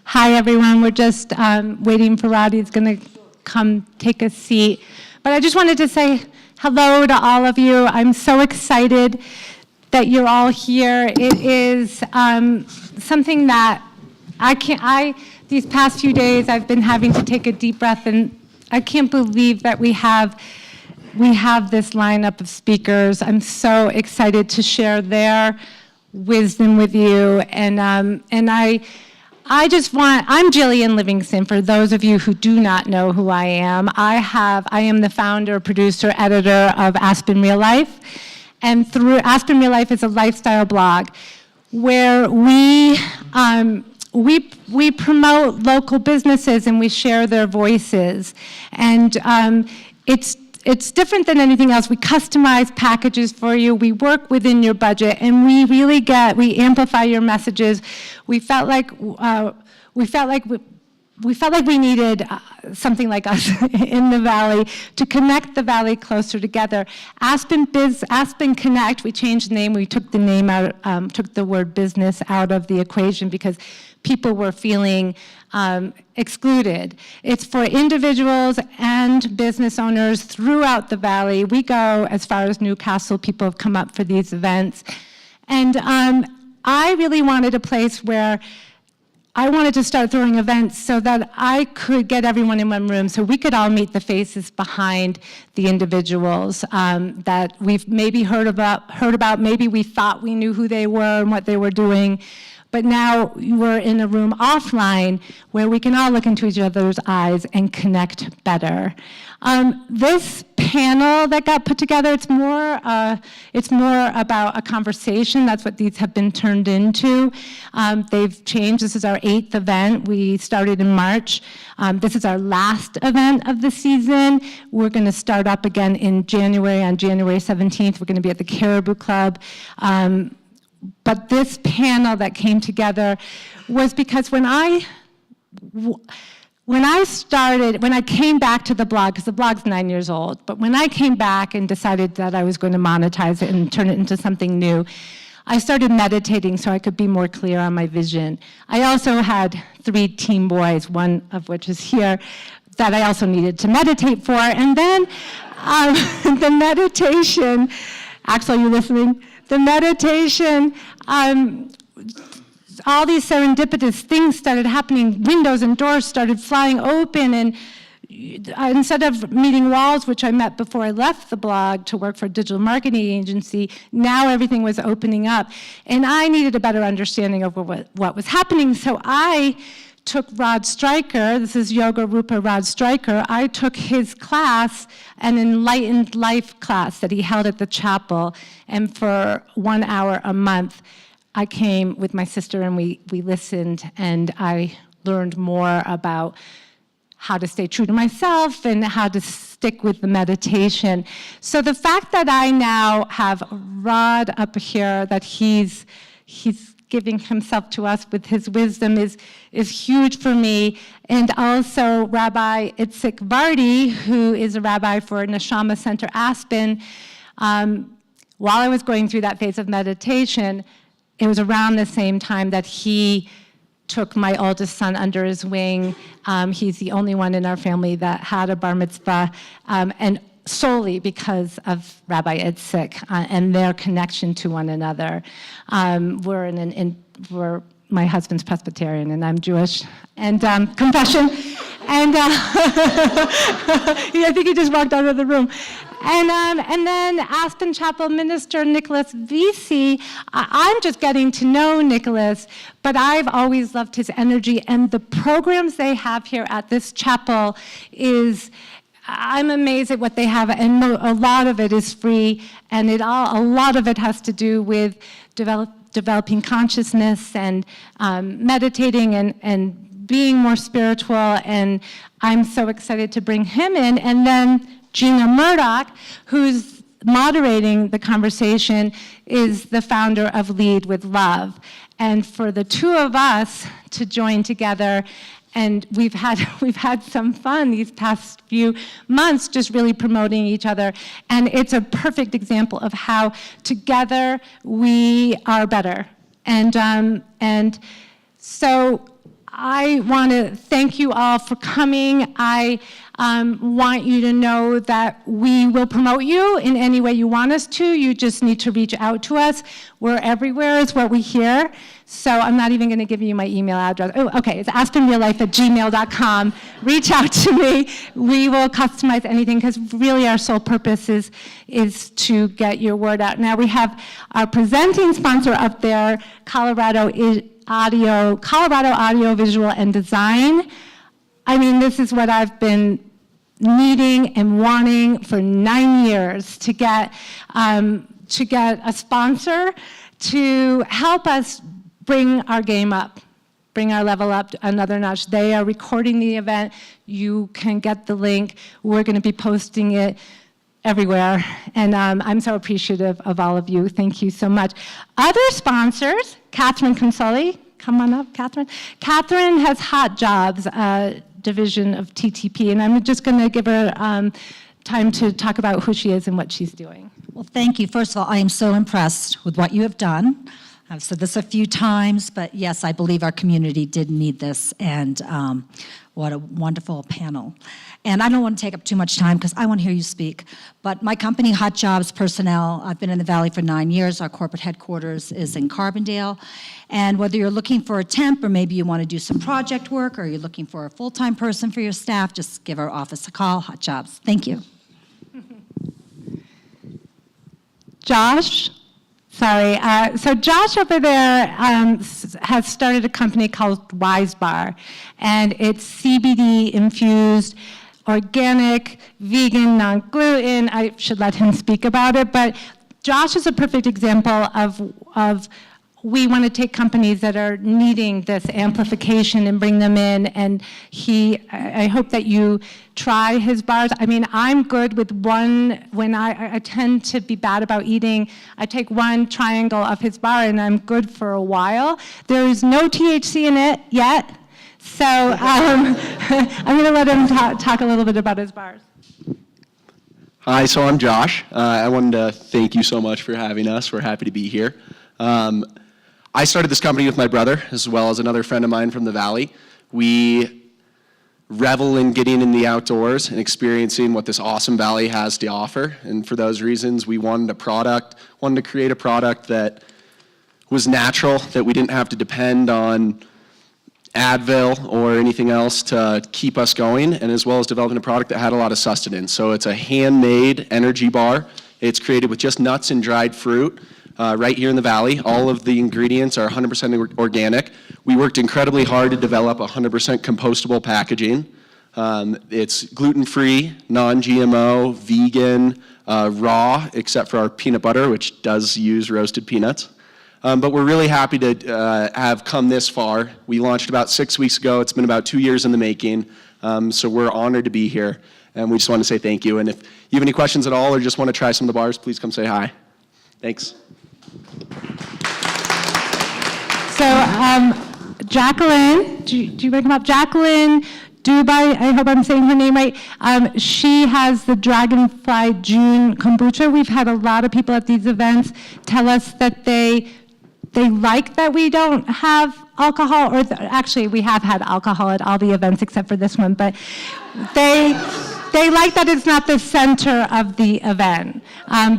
Hi, everyone. We're just waiting for Roddy. He's going to come take a seat. But I just wanted to say hello to all of you. I'm so excited that you're all here. It is something that these past few days, I've been having to take a deep breath, and I can't believe that we have this lineup of speakers. I'm so excited to share their wisdom with you, and I'm Jillian Livingston, for those of you who do not know who I am. I am the founder, producer, editor of Aspen Real Life, and through Aspen Real Life is a lifestyle blog where we promote local businesses and we share their voices, and it's different than anything else. We customize packages for you. We work within your budget, and we amplify your messages. We felt like we needed something like us in the Valley to connect the Valley closer together. Aspen Connect, we changed the name. We took the name out, took the word business out of the equation because people were feeling excluded. It's for individuals and business owners throughout the Valley. We go as far as Newcastle. People have come up for these events. And I really wanted a place where I wanted to start throwing events so that I could get everyone in one room so we could all meet the faces behind the individuals that we've maybe heard about, maybe we thought we knew who they were and what they were doing. But now we're in a room offline where we can all look into each other's eyes and connect better. This panel that got put together, it's more about a conversation. That's what these have been turned into. They've changed. This is our 8th event. We started in March. This is our last event of the season. We're going to start up again in January. On January 17th, we're going to be at the Caribou Club. But this panel that came together was because when I came back to the blog, because the blog's 9 years old, but when I came back and decided that I was going to monetize it and turn it into something new, I started meditating so I could be more clear on my vision. I also had 3 teen boys, one of which is here, that I also needed to meditate for. And then the meditation, Axel, are you listening? The meditation, all these serendipitous things started happening. Windows and doors started flying open, and instead of meeting walls, which I met before I left the blog to work for a digital marketing agency, now everything was opening up. And I needed a better understanding of what was happening, so I took Rod Stryker, this is Yogrupa Rod Stryker, I took his class, an enlightened life class that he held at the chapel, and for 1 hour a month, I came with my sister and we listened, and I learned more about how to stay true to myself and how to stick with the meditation. So the fact that I now have Rod up here, that he's giving himself to us with his wisdom is huge for me. And also Rabbi Itzik Vardy, who is a rabbi for Neshama Center Aspen. While I was going through that phase of meditation, it was around the same time that he took my oldest son under his wing. He's the only one in our family that had a bar mitzvah, and solely because of Rabbi Itzik and their connection to one another. My husband's Presbyterian and I'm Jewish, and confession. And I think he just walked out of the room. And then Aspen Chapel Minister Nicholas Vesey, I'm just getting to know Nicholas, but I've always loved his energy, and the programs they have here at this chapel I'm amazed at what they have, and a lot of it is free, and a lot of it has to do with developing consciousness and meditating and being more spiritual, and I'm so excited to bring him in. And then Gina Murdoch, who's moderating the conversation, is the founder of Lead with Love. And for the two of us to join together, and we've had some fun these past few months just really promoting each other, and it's a perfect example of how together we are better. And so I want to thank you all for coming. I want you to know that we will promote you in any way you want us to. You just need to reach out to us. We're everywhere is what we hear. So I'm not even going to give you my email address. Oh, okay, it's aspenreallife@gmail.com. Reach out to me. We will customize anything because really our sole purpose is to get your word out. Now we have our presenting sponsor up there, Colorado Audio, Visual, and Design. I mean, this is what I've been needing and wanting for 9 years to get a sponsor to help us bring our game up, bring our level up another notch. They are recording the event. You can get the link. We're going to be posting it everywhere. And I'm so appreciative of all of you. Thank you so much. Other sponsors, Catherine Consoli. Come on up, Catherine. Catherine has Hot Jobs, division of TTP, and I'm just going to give her time to talk about who she is and what she's doing. Well, thank you. First of all, I am so impressed with what you have done. I've said this a few times, but yes, I believe our community did need this, and what a wonderful panel. And I don't want to take up too much time because I want to hear you speak, but my company, Hot Jobs Personnel, I've been in the Valley for 9 years. Our corporate headquarters is in Carbondale, and whether you're looking for a temp or maybe you want to do some project work or you're looking for a full-time person for your staff, just give our office a call, Hot Jobs. Thank you. Josh? Sorry. So Josh over there has started a company called Wise Bar, and it's CBD infused, organic, vegan, non-gluten. I should let him speak about it, but Josh is a perfect example of we want to take companies that are needing this amplification and bring them in, and I hope that you try his bars. I mean, I'm good with one. When I tend to be bad about eating, I take one triangle of his bar and I'm good for a while. There is no THC in it yet, so I'm going to let him talk a little bit about his bars. Hi, so I'm Josh. I wanted to thank you so much for having us. We're happy to be here. I started this company with my brother, as well as another friend of mine from the Valley. We revel in getting in the outdoors and experiencing what this awesome Valley has to offer. And for those reasons, we wanted to create a product that was natural, that we didn't have to depend on Advil or anything else to keep us going, and as well as developing a product that had a lot of sustenance. So it's a handmade energy bar. It's created with just nuts and dried fruit. Right here in the Valley. All of the ingredients are 100% organic. We worked incredibly hard to develop 100% compostable packaging. It's gluten-free, non-GMO, vegan, raw, except for our peanut butter, which does use roasted peanuts. But we're really happy to have come this far. We launched about 6 weeks ago. It's been about 2 years in the making. So we're honored to be here. And we just want to say thank you. And if you have any questions at all or just want to try some of the bars, please come say hi. Thanks. So, Jacqueline, do you come up? Jacqueline Dubai, I hope I'm saying her name right. She has the Dragonfly June kombucha. We've had a lot of people at these events tell us that they like that we don't have alcohol, or actually we have had alcohol at all the events except for this one, but they like that it's not the center of the event.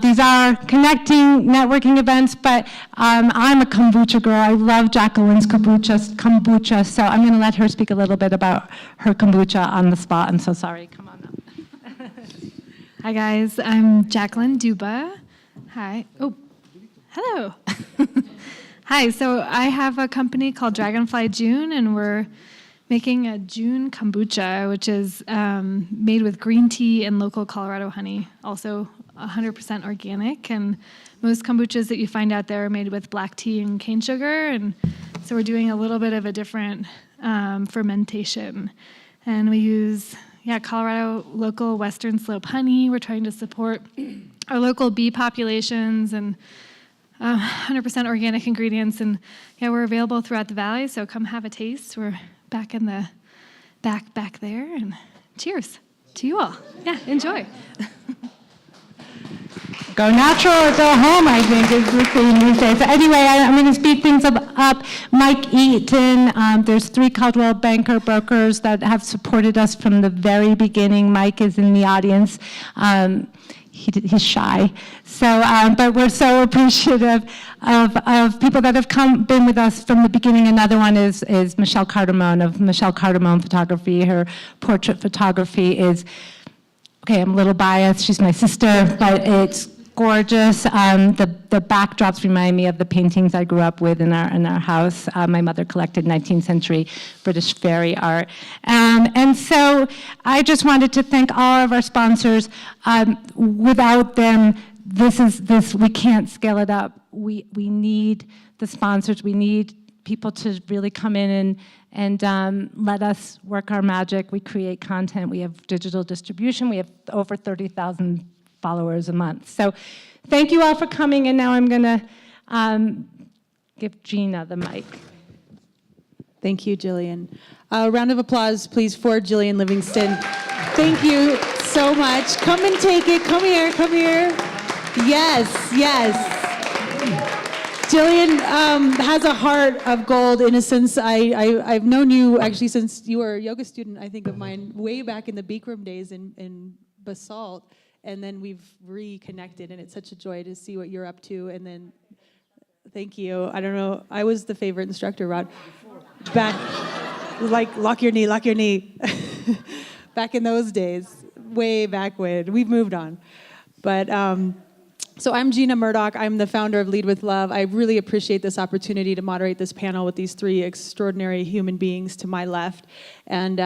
These are connecting, networking events, but I'm a kombucha girl. I love Jacqueline's kombucha, so I'm going to let her speak a little bit about her kombucha on the spot. I'm so sorry. Come on up. Hi, guys. I'm Jacqueline Duba. Hi. Oh, hello. Hi. So I have a company called Dragonfly June, and we're making a June kombucha, which is made with green tea and local Colorado honey, also 100% organic. And most kombuchas that you find out there are made with black tea and cane sugar. And so we're doing a little bit of a different fermentation. And we use, Colorado local Western Slope honey. We're trying to support our local bee populations and 100% organic ingredients. And we're available throughout the Valley, so come have a taste. We're back in the back there, and cheers to you all. Yeah, enjoy. Go natural or go home, I think, is the theme these days. So anyway, I'm going to speed things up. Mike Eaton, there's 3 Caldwell Banker brokers that have supported us from the very beginning. Mike is in the audience. He's shy. So, but we're so appreciative of people that have been with us from the beginning. Another one is Michelle Cardamone of Michelle Cardamone Photography. Her portrait photography is, okay, I'm a little biased. She's my sister, but it's gorgeous. The backdrops remind me of the paintings I grew up with in our house. My mother collected 19th century British fairy art. And so I just wanted to thank all of our sponsors. Without them, we can't scale it up. We need the sponsors. We need people to really come in and let us work our magic. We create content. We have digital distribution. We have over 30,000 followers a month. So thank you all for coming, and now I'm going to give Gina the mic. Thank you, Jillian. A round of applause, please, for Jillian Livingston. Thank you so much. Come and take it. Come here, come here. Yes, yes. Jillian has a heart of gold in a sense. I've known you actually since you were a yoga student, I think, of mine, way back in the Bikram days in Basalt. And then we've reconnected, and it's such a joy to see what you're up to. And then, thank you. I don't know, I was the favorite instructor, Rod. Back, like, lock your knee. Back in those days, way back when. We've moved on. But, so I'm Gina Murdoch. I'm the founder of Lead with Love. I really appreciate this opportunity to moderate this panel with these 3 extraordinary human beings to my left. And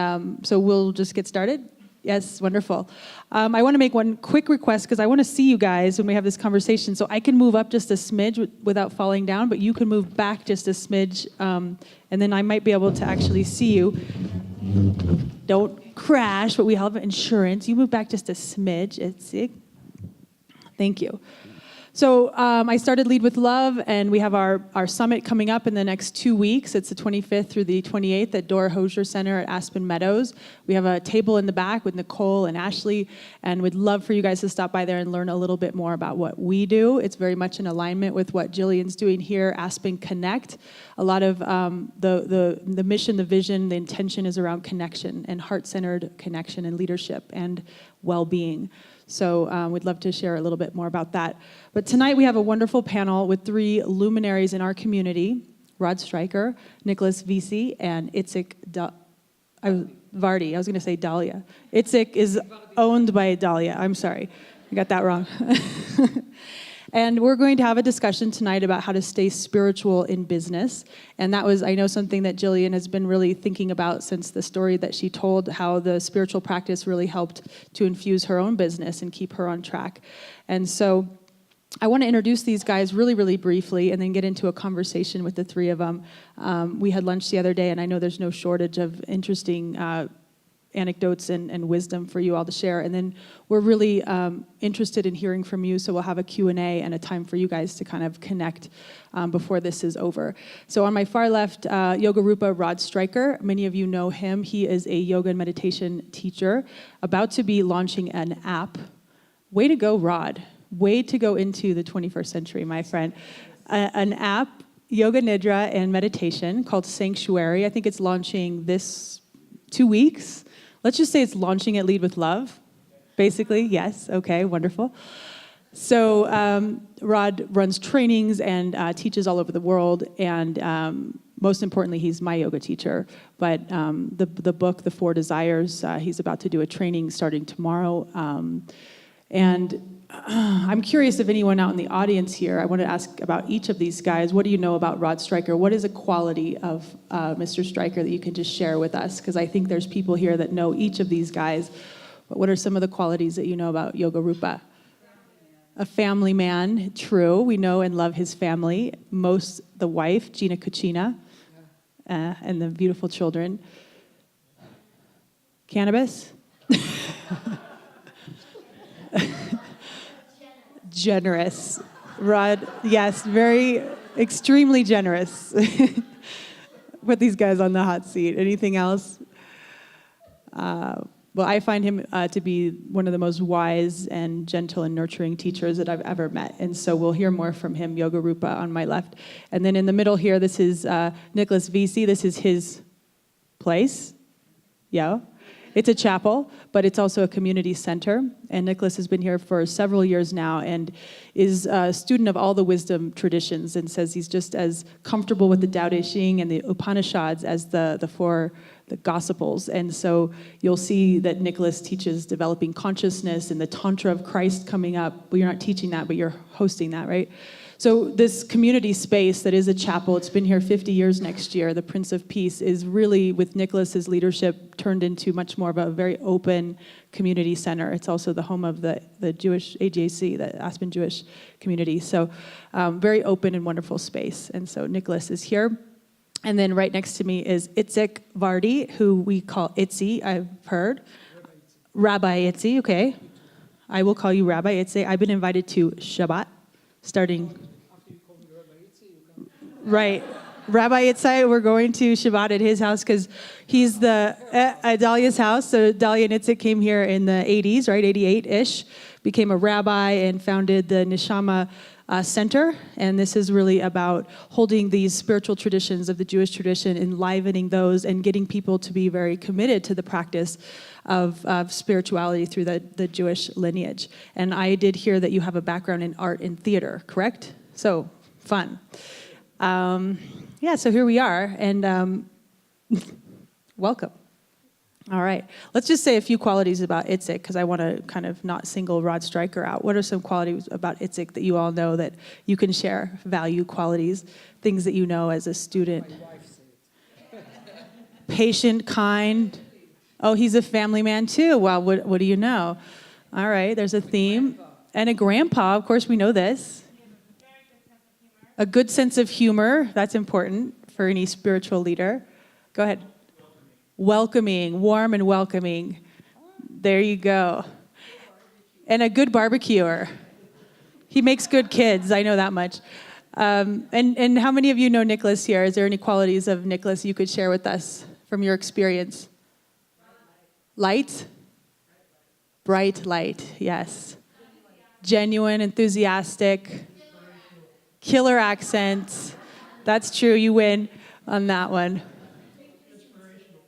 so we'll just get started. Yes, wonderful. I want to make one quick request because I want to see you guys when we have this conversation. So I can move up just a smidge without falling down, but you can move back just a smidge, and then I might be able to actually see you. Don't crash, but we have insurance. You move back just a smidge. Thank you. So I started Lead with Love, and we have our summit coming up in the next 2 weeks. It's the 25th through the 28th at Dora Hosier Center at Aspen Meadows. We have a table in the back with Nicole and Ashley, and we'd love for you guys to stop by there and learn a little bit more about what we do. It's very much in alignment with what Jillian's doing here, Aspen Connect. A lot of the mission, the vision, the intention is around connection and heart-centered connection and leadership and well-being. So we'd love to share a little bit more about that. But tonight we have a wonderful panel with 3 luminaries in our community, Rod Stryker, Nicholas Vesey, and Itzik Vardy. I was going to say Dahlia. Itzik is owned by Dahlia. I'm sorry. I got that wrong. And we're going to have a discussion tonight about how to stay spiritual in business. And that was, I know, something that Jillian has been really thinking about since the story that she told, how the spiritual practice really helped to infuse her own business and keep her on track. And so I want to introduce these guys really, really briefly and then get into a conversation with the 3 of them. We had lunch the other day, and I know there's no shortage of interesting anecdotes and wisdom for you all to share. And then we're really interested in hearing from you, so we'll have a Q&A and a time for you guys to kind of connect before this is over. So on my far left, Yogrupa Rod Stryker. Many of you know him. He is a yoga and meditation teacher, about to be launching an app. Way to go, Rod. Way to go into the 21st century, my friend. An app, yoga nidra and meditation, called Sanctuary. I think it's launching this 2 weeks. Let's just say it's launching at Lead with Love, basically. Yes, okay, wonderful. So Rod runs trainings and teaches all over the world, and most importantly, he's my yoga teacher. But the book, The 4 Desires, he's about to do a training starting tomorrow. And I'm curious if anyone out in the audience here, I want to ask about each of these guys. What do you know about Rod Stryker? What is a quality of Mr. Stryker that you can just share with us? Because I think there's people here that know each of these guys. But what are some of the qualities that you know about Yogrupa? A family man, true. We know and love his family. The wife, Gina Kuchina, and the beautiful children. Cannabis? Generous. Rod, yes, very, extremely generous. Put these guys on the hot seat. Anything else? Well, I find him to be one of the most wise and gentle and nurturing teachers that I've ever met. And so we'll hear more from him, Yogrupa on my left. And then in the middle here, this is Nicholas Visi. This is his place. Yeah. It's a chapel, but it's also a community center. And Nicholas has been here for several years now and is a student of all the wisdom traditions and says he's just as comfortable with the Tao Te Ching and the Upanishads as the Gospels. And so you'll see that Nicholas teaches developing consciousness and the Tantra of Christ coming up. Well, you're not teaching that, but you're hosting that, right? So this community space that is a chapel, it's been here 50 years next year, the Prince of Peace, is really, with Nicholas's leadership, turned into much more of a very open community center. It's also the home of the Jewish AJC, the Aspen Jewish community. So very open and wonderful space. And so Nicholas is here. And then right next to me is Itzik Vardi, who we call Itzi, I've heard. Rabbi Itzi, okay. I will call you Rabbi Itzi. I've been invited to Shabbat, starting... Right. Rabbi Itzai, we're going to Shabbat at his house because he's at Dalia's house. So Dalia and Itzik came here in the 80s, right, 88-ish, became a rabbi and founded the Neshama Center. And this is really about holding these spiritual traditions of the Jewish tradition, enlivening those, and getting people to be very committed to the practice of spirituality through the Jewish lineage. And I did hear that you have a background in art and theater, correct? So, fun. So here we are, and welcome. All right, let's just say a few qualities about Itzik, because I want to kind of not single Rod Stryker out. What are some qualities about Itzik that you all know that you can share, value qualities, things that you know as a student? My wife said. Patient, kind. Oh, he's a family man too. Well, what do you know? All right, there's a theme. And a grandpa, of course we know this. A good sense of humor, that's important for any spiritual leader. Go ahead. Welcoming, warm and welcoming. There you go. And a good barbecuer. He makes good kids, I know that much. And how many of you know Nicholas here? Is there any qualities of Nicholas you could share with us from your experience? Light? Bright light, yes. Genuine, enthusiastic. Killer accent. That's true, you win on that one.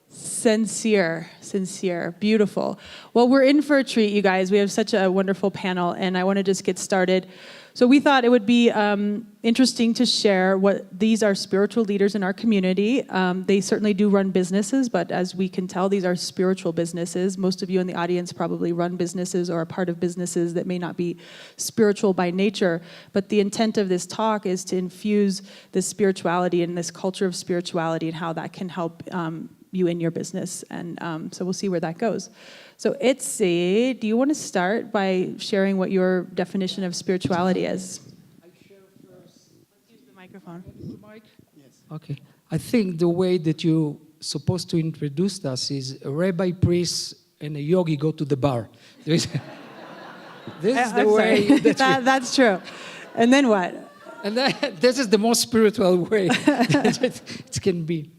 Sincere, beautiful. Well, we're in for a treat, you guys. We have such a wonderful panel, and I want to just get started. So we thought it would be interesting to share what these are spiritual leaders in our community. They certainly do run businesses, but as we can tell, these are spiritual businesses. Most of you in the audience probably run businesses or are part of businesses that may not be spiritual by nature. But the intent of this talk is to infuse this spirituality and this culture of spirituality and how that can help you in your business. And so we'll see where that goes. So Itzi, do you want to start by sharing what your definition of spirituality is? I share first. Let's use the microphone. The mic? Yes. Okay. I think the way that you're supposed to introduce us is a rabbi, priest, and a yogi go to the bar. This is the way that's true. And then what? And this is the most spiritual way it can be.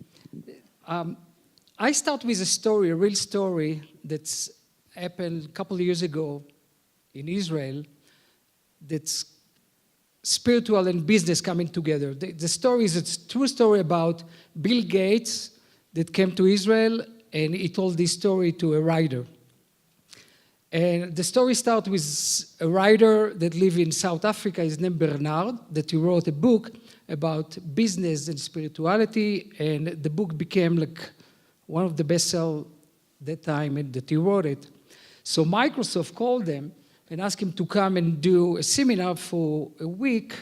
I start with a story, a real story that's happened a couple of years ago in Israel that's spiritual and business coming together. The story is a true story about Bill Gates that came to Israel, and he told this story to a writer. And the story starts with a writer that lives in South Africa, his name Bernard, that he wrote a book about business and spirituality, and the book became like one of the bestsellers that time and that he wrote it. So Microsoft called them and asked him to come and do a seminar for a week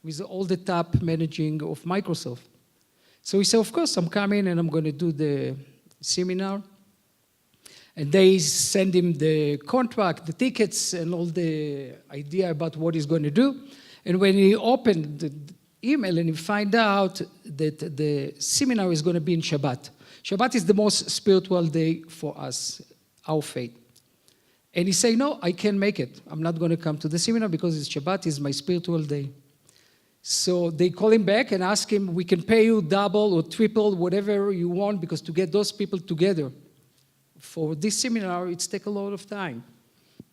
with all the top managing of Microsoft. So he said, of course, I'm coming and I'm going to do the seminar. And they send him the contract, the tickets, and all the idea about what he's going to do. And when he opened the email and he find out that the seminar is going to be in Shabbat. Shabbat is the most spiritual day for us, our faith. And he say, no, I can't make it. I'm not going to come to the seminar because it's Shabbat, is my spiritual day. So they call him back and ask him, we can pay you double or triple, whatever you want, because to get those people together for this seminar, it's take a lot of time.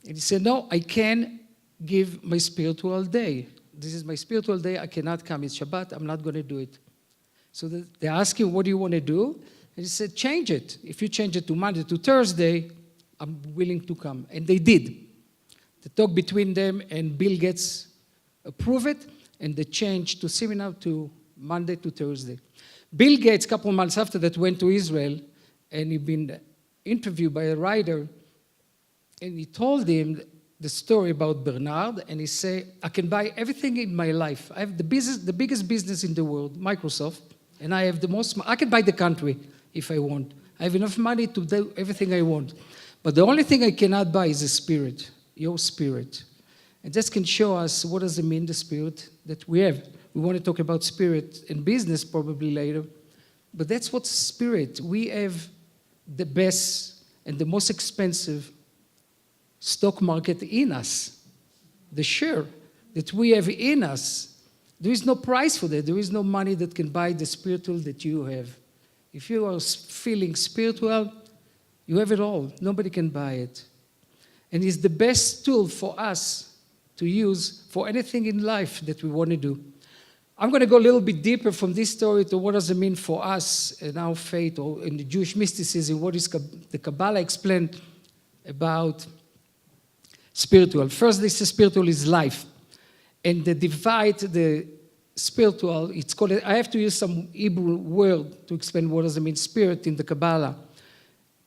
And he said, no, I can give my spiritual day. This is my spiritual day. I cannot come. It's Shabbat. I'm not going to do it. So they asked him, what do you want to do? And he said, change it. If you change it to Monday to Thursday, I'm willing to come. And they did. The talk between them and Bill Gates approved it, and they changed to seminar to Monday to Thursday. Bill Gates, a couple of months after that, went to Israel, and he'd been interviewed by a writer, and he told him the story about Bernard, and he said, I can buy everything in my life. I have the biggest business in the world, Microsoft, and I have the most, I can buy the country if I want. I have enough money to do everything I want. But the only thing I cannot buy is the spirit, your spirit. And this can show us what does it mean, the spirit that we have. We want to talk about spirit and business probably later, but that's what's spirit. We have the best and the most expensive stock market in us, the share that we have in us. There is no price for that. There is no money that can buy the spiritual that you have. If you are feeling spiritual, you have it all. Nobody can buy it. And it's the best tool for us to use for anything in life that we want to do. I'm going to go a little bit deeper from this story to what does it mean for us in our faith or in the Jewish mysticism, what is the Kabbalah explained about spiritual. First, they say spiritual is life. And they divide the spiritual, it's called, I have to use some Hebrew word to explain what does it mean spirit in the Kabbalah.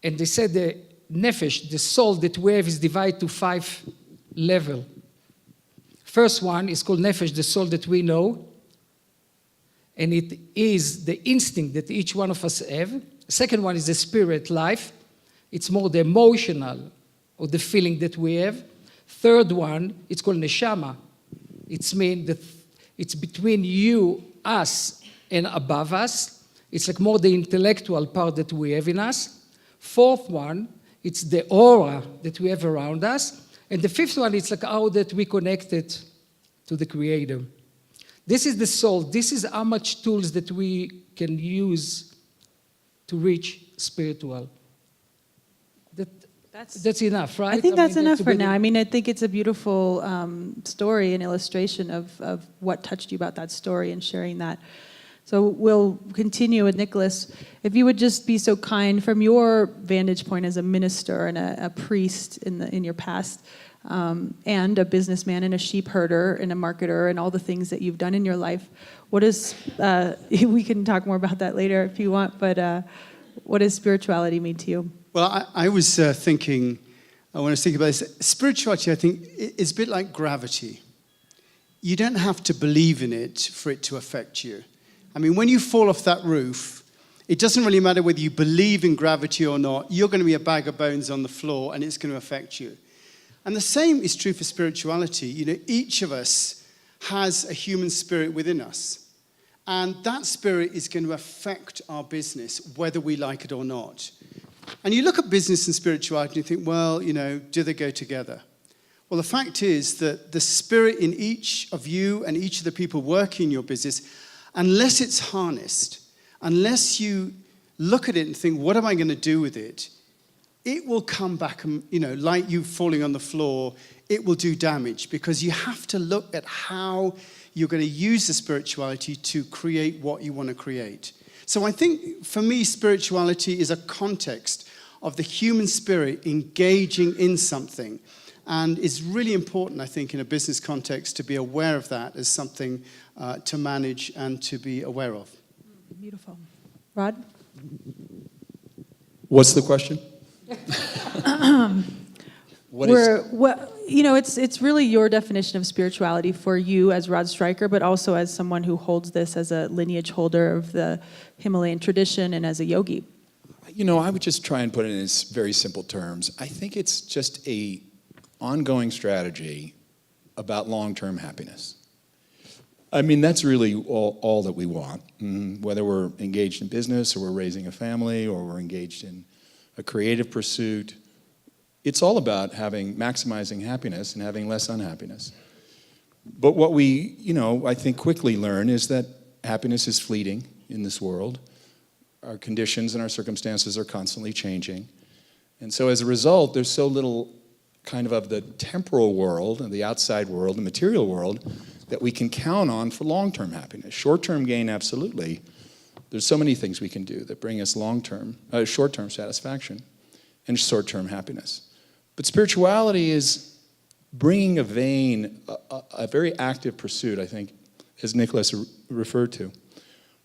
And they said the nefesh, the soul that we have is divided to 5 levels. First one is called nefesh, the soul that we know. And it is the instinct that each one of us have. Second one is the spirit life. It's more the emotional or the feeling that we have. Third one, it's called neshama. It's mean that it's between you, us, and above us. It's like more the intellectual part that we have in us. Fourth one, it's the aura that we have around us. And the fifth one, it's like how that we connected to the Creator. This is the soul. This is how much tools that we can use to reach spiritual. That's enough, right? I think that's enough for good. now. I mean, I think it's a beautiful story and illustration of what touched you about that story and sharing that. So we'll continue with Nicholas. If you would just be so kind, from your vantage point as a minister and a priest in your past, and a businessman and a sheep herder and a marketer and all the things that you've done in your life, what is, we can talk more about that later if you want, but what does spirituality mean to you? Well, I was thinking, when I was thinking about this, spirituality, I think, is a bit like gravity. You don't have to believe in it for it to affect you. I mean, when you fall off that roof, it doesn't really matter whether you believe in gravity or not. You're going to be a bag of bones on the floor, and it's going to affect you. And the same is true for spirituality. You know, each of us has a human spirit within us. And that spirit is going to affect our business, whether we like it or not. And you look at business and spirituality and you think, well, you know, do they go together? Well, the fact is that the spirit in each of you and each of the people working in your business, unless it's harnessed, unless you look at it and think, what am I going to do with it? It will come back and, you know, like you falling on the floor, it will do damage because you have to look at how you're going to use the spirituality to create what you want to create. So I think, for me, spirituality is a context of the human spirit engaging in something. And it's really important, I think, in a business context to be aware of that as something to manage and to be aware of. Beautiful. Rod? What's the question? It's really your definition of spirituality for you as Rod Stryker, but also as someone who holds this as a lineage holder of the Himalayan tradition and as a yogi. You know, I would just try and put it in very simple terms. I think it's just a ongoing strategy about long-term happiness. I mean, that's really all that we want, whether we're engaged in business or we're raising a family or we're engaged in a creative pursuit. It's all about maximizing happiness and having less unhappiness. But what we, I think quickly learn is that happiness is fleeting in this world. Our conditions and our circumstances are constantly changing. And so as a result, there's so little kind of the temporal world and the outside world, the material world, that we can count on for long-term happiness. Short-term gain, absolutely. There's so many things we can do that bring us short-term satisfaction and short-term happiness. But spirituality is bringing a vein, a very active pursuit, I think, as Nicholas referred to,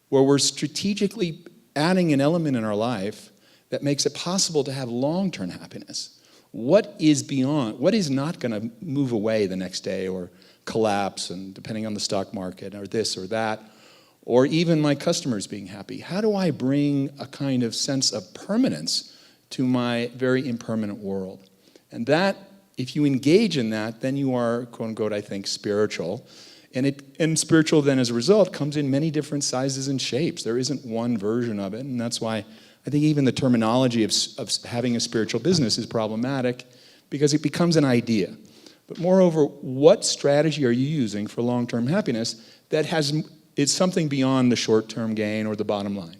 where we're strategically adding an element in our life that makes it possible to have long-term happiness. What is not going to move away the next day or collapse, and depending on the stock market or this or that, or even my customers being happy? How do I bring a kind of sense of permanence to my very impermanent world? And that, if you engage in that, then you are, quote unquote, I think, spiritual. And spiritual then, as a result, comes in many different sizes and shapes. There isn't one version of it, and that's why I think even the terminology of having a spiritual business is problematic, because it becomes an idea. But moreover, what strategy are you using for long-term happiness that is something beyond the short-term gain or the bottom line?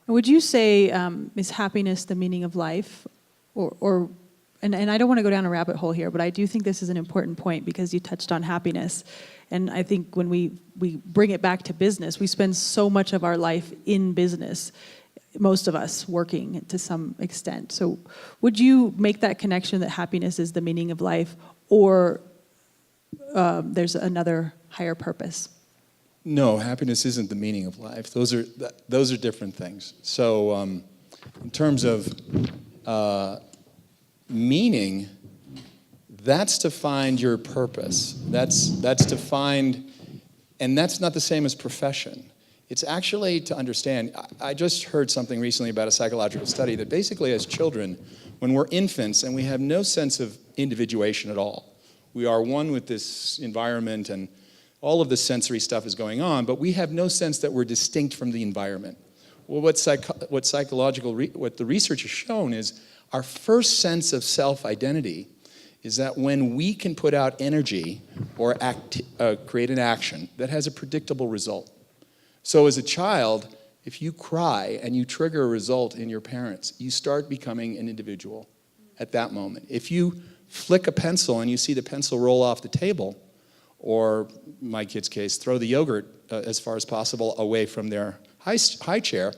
Would you say, is happiness the meaning of life? And I don't want to go down a rabbit hole here, but I do think this is an important point because you touched on happiness. And I think when we bring it back to business, we spend so much of our life in business, most of us working to some extent. So would you make that connection that happiness is the meaning of life, or there's another higher purpose? No, happiness isn't the meaning of life. Those are different things. So in terms of meaning, that's to find your purpose. That's to find, and that's not the same as profession. It's actually to understand. I just heard something recently about a psychological study that basically as children, when we're infants and we have no sense of individuation at all, we are one with this environment and all of the sensory stuff is going on, but we have no sense that we're distinct from the environment. Well, what the research has shown is our first sense of self-identity is that when we can put out energy or create an action that has a predictable result. So as a child, if you cry and you trigger a result in your parents, you start becoming an individual at that moment. If you flick a pencil and you see the pencil roll off the table, or in my kid's case, throw the yogurt as far as possible away from their high chair,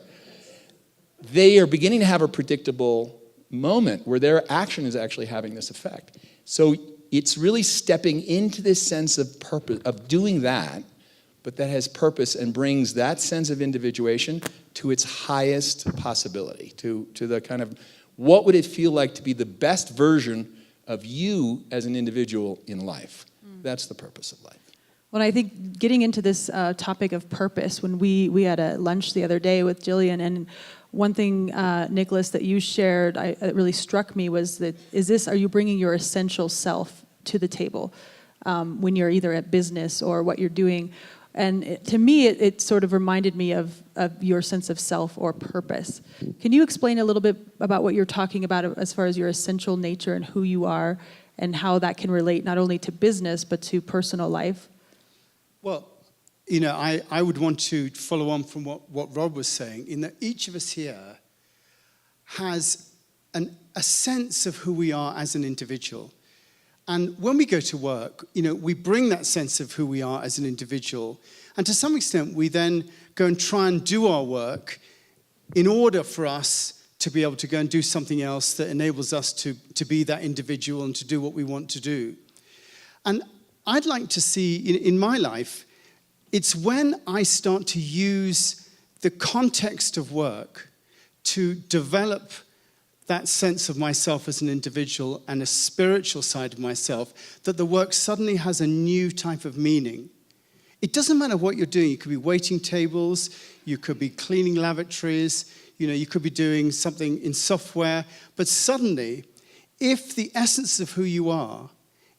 they are beginning to have a predictable moment where their action is actually having this effect. So it's really stepping into this sense of purpose, of doing that, but that has purpose and brings that sense of individuation to its highest possibility, to the kind of, what would it feel like to be the best version of you as an individual in life? That's the purpose of life. Well, I think getting into this topic of purpose, when we had a lunch the other day with Jillian, and one thing, Nicholas, that you shared that really struck me was that, are you bringing your essential self to the table when you're either at business or what you're doing? And to me, it sort of reminded me of your sense of self or purpose. Can you explain a little bit about what you're talking about as far as your essential nature and who you are, and how that can relate not only to business but to personal life? Well, I would want to follow on from what Rob was saying, in that each of us here has a sense of who we are as an individual. And when we go to work, we bring that sense of who we are as an individual. And to some extent, we then go and try and do our work in order for us to be able to go and do something else that enables us to be that individual and to do what we want to do. And I'd like to see, in my life, it's when I start to use the context of work to develop that sense of myself as an individual and a spiritual side of myself, that the work suddenly has a new type of meaning. It doesn't matter what you're doing. You could be waiting tables, you could be cleaning lavatories, you could be doing something in software, but suddenly, if the essence of who you are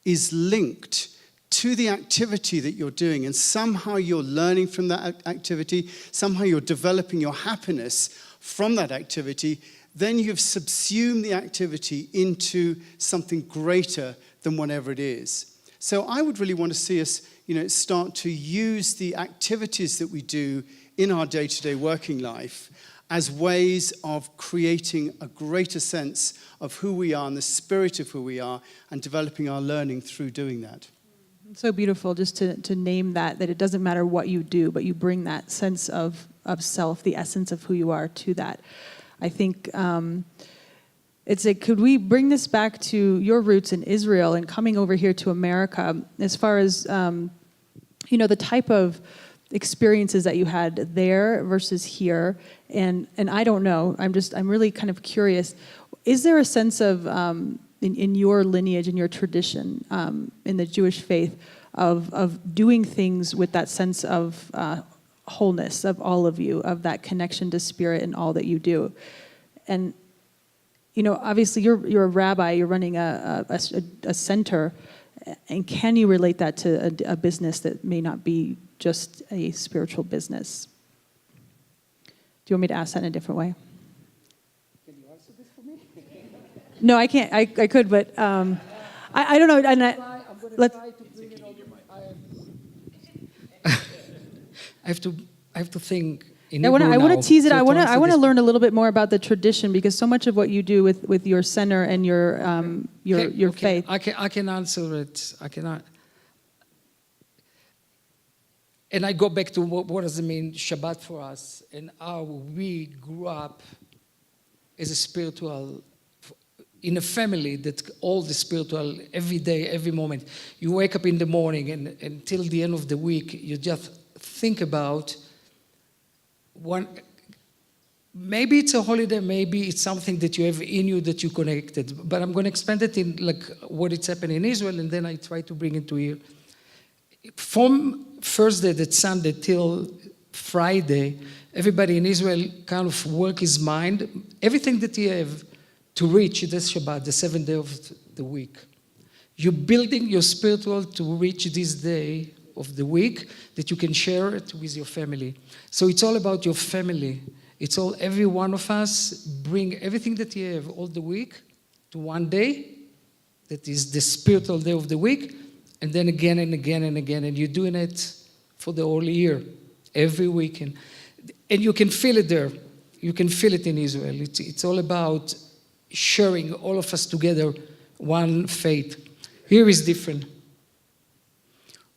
is linked to the activity that you're doing, and somehow you're learning from that activity, somehow you're developing your happiness from that activity, then you've subsumed the activity into something greater than whatever it is. So I would really want to see us, start to use the activities that we do in our day-to-day working life as ways of creating a greater sense of who we are and the spirit of who we are, and developing our learning through doing that. It's so beautiful just to name that it doesn't matter what you do, but you bring that sense of self, the essence of who you are, to that. I think it's like, could we bring this back to your roots in Israel and coming over here to America, as far as, the type of experiences that you had there versus here, and I don't know, I'm really kind of curious, is there a sense of, in your lineage, in your tradition, in the Jewish faith, of doing things with that sense of wholeness of all of you, of that connection to spirit in all that you do? And obviously you're a rabbi, you're running a center, and can you relate that to a business that may not be just a spiritual business? Do you want me to ask that in a different way? Can you answer this for me? No, I can't. I could, but I don't know. And I'm going to try to bring it over. I have to think. I want to tease it. I want to learn a little bit more about the tradition, because so much of what you do with your center and your faith. I can answer it. I cannot. And I go back to what does it mean Shabbat for us, and how we grew up as a spiritual, in a family that all the spiritual, every day, every moment. You wake up in the morning, and until the end of the week, you just think about one. Maybe it's a holiday, maybe it's something that you have in you that you connected. But I'm going to expand it in like what it's happening in Israel, and then I try to bring it to here. From Thursday to Sunday till Friday, everybody in Israel kind of work his mind, everything that you have to reach this Shabbat, the 7th day of the week. You're building your spiritual to reach this day of the week that you can share it with your family. So it's all about your family. It's all, every one of us bring everything that you have all the week to one day, that is the spiritual day of the week, and then again and again and again, and you're doing it for the whole year, every weekend. And you can feel it there. You can feel it in Israel. It's all about sharing, all of us together, one faith. Here is different.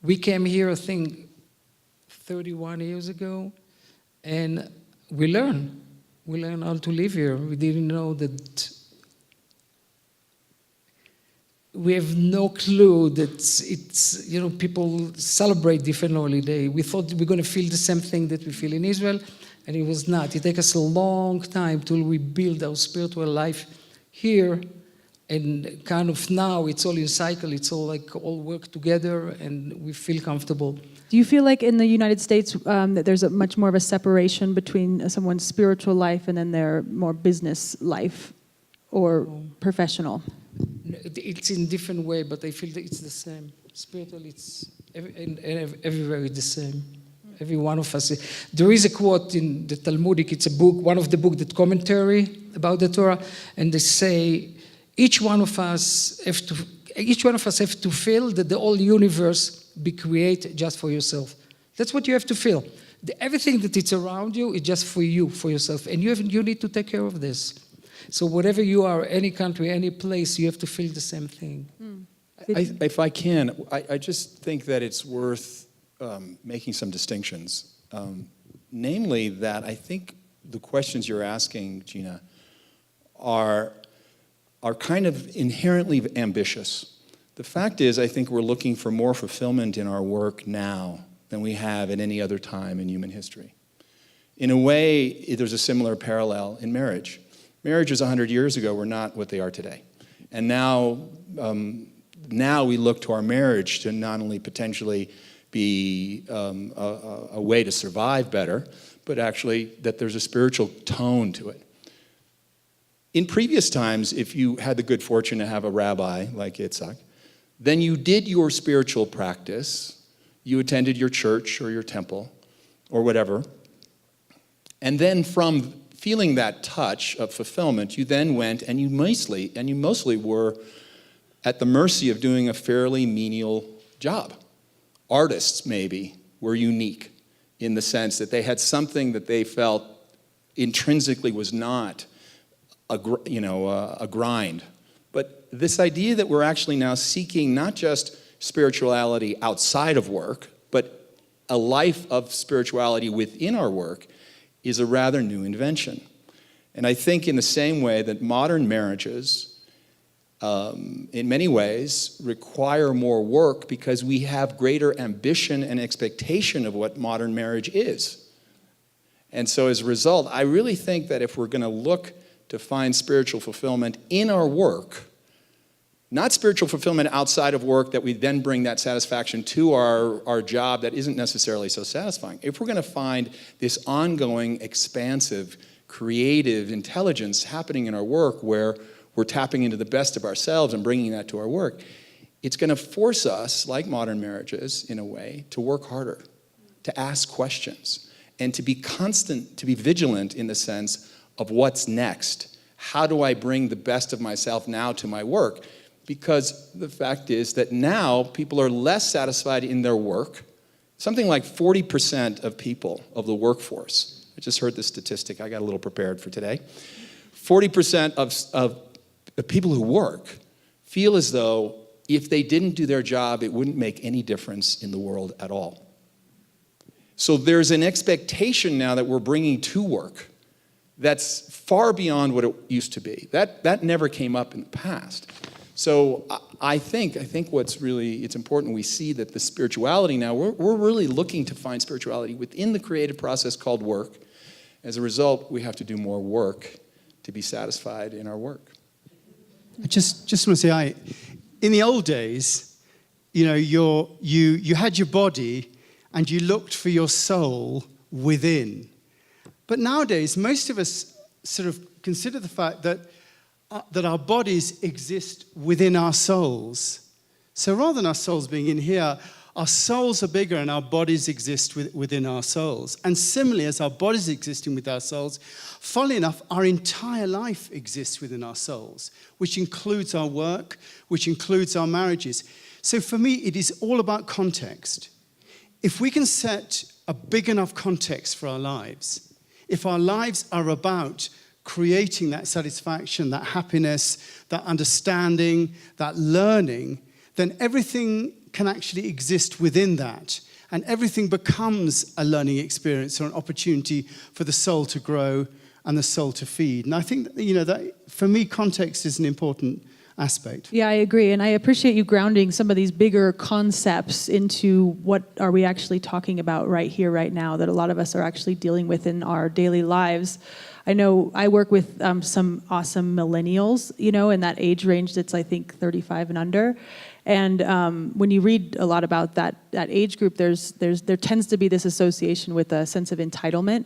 We came here, I think, 31 years ago, and we learned how to live here. We didn't know that. We have no clue that it's people celebrate different holiday. We thought we were going to feel the same thing that we feel in Israel, and it was not. It took us a long time till we build our spiritual life here, and kind of now it's all in cycle. It's all like all work together, and we feel comfortable. Do you feel like in the United States that there's a much more of a separation between someone's spiritual life and then their more business life or professional? It's in different way, but I feel that it's the same. Spiritual, it's everywhere it's the same. Every one of us. There is a quote in the Talmudic. It's a book, one of the books that commentary about the Torah, and they say each one of us have to feel that the whole universe be created just for yourself. That's what you have to feel. Everything that is around you is just for you, for yourself, and you need to take care of this. So whatever you are, any country, any place, you have to feel the same thing. If I can, I just think that it's worth making some distinctions. Namely that I think the questions you're asking, Gina, are kind of inherently ambitious. The fact is, I think we're looking for more fulfillment in our work now than we have at any other time in human history. In a way, there's a similar parallel in marriage. Marriages 100 years ago were not what they are today. And now we look to our marriage to not only potentially be a way to survive better, but actually that there's a spiritual tone to it. In previous times, if you had the good fortune to have a rabbi like Yitzhak, then you did your spiritual practice, you attended your church or your temple or whatever, and then from feeling that touch of fulfillment, you then went and you mostly were at the mercy of doing a fairly menial job. Artists, maybe, were unique in the sense that they had something that they felt intrinsically was not a grind. But this idea that we're actually now seeking not just spirituality outside of work, but a life of spirituality within our work is a rather new invention. And I think in the same way that modern marriages, in many ways, require more work because we have greater ambition and expectation of what modern marriage is. And so as a result, I really think that if we're going to look to find spiritual fulfillment in our work, not spiritual fulfillment outside of work that we then bring that satisfaction to our job that isn't necessarily so satisfying. If we're going to find this ongoing, expansive, creative intelligence happening in our work where we're tapping into the best of ourselves and bringing that to our work, it's going to force us, like modern marriages in a way, to work harder, to ask questions, and to be constant, to be vigilant in the sense of what's next. How do I bring the best of myself now to my work? Because the fact is that now people are less satisfied in their work. Something like 40% of people of the workforce, I just heard this statistic, I got a little prepared for today, 40% of the people who work feel as though if they didn't do their job, it wouldn't make any difference in the world at all. So there's an expectation now that we're bringing to work that's far beyond what it used to be. That never came up in the past. So I think what's really, it's important we see that the spirituality now, we're really looking to find spirituality within the creative process called work. As a result, we have to do more work to be satisfied in our work. I just want to say, in the old days, you had your body and you looked for your soul within. But nowadays, most of us sort of consider the fact that our bodies exist within our souls. So rather than our souls being in here, our souls are bigger and our bodies exist within our souls. And similarly, as our bodies existing with our souls, funnily enough, our entire life exists within our souls, which includes our work, which includes our marriages. So for me, it is all about context. If we can set a big enough context for our lives, if our lives are about creating that satisfaction, that happiness, that understanding, that learning, then everything can actually exist within that. And everything becomes a learning experience or an opportunity for the soul to grow and the soul to feed. And I think, that for me, context is an important aspect. Yeah, I agree. And I appreciate you grounding some of these bigger concepts into what are we actually talking about right here, right now, that a lot of us are actually dealing with in our daily lives. I know I work with some awesome millennials, in that age range that's, I think, 35 and under. And when you read a lot about that age group, there tends to be this association with a sense of entitlement.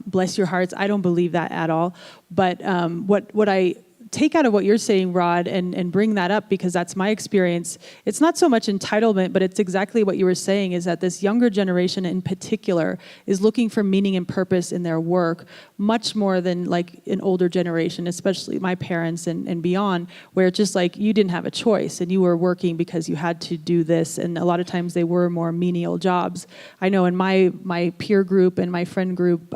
Bless your hearts, I don't believe that at all. But what I take out of what you're saying, Rod, and bring that up, because that's my experience. It's not so much entitlement, but it's exactly what you were saying, is that this younger generation in particular is looking for meaning and purpose in their work much more than like an older generation, especially my parents and beyond, where it's just like you didn't have a choice and you were working because you had to do this. And a lot of times they were more menial jobs. I know in my peer group and my friend group,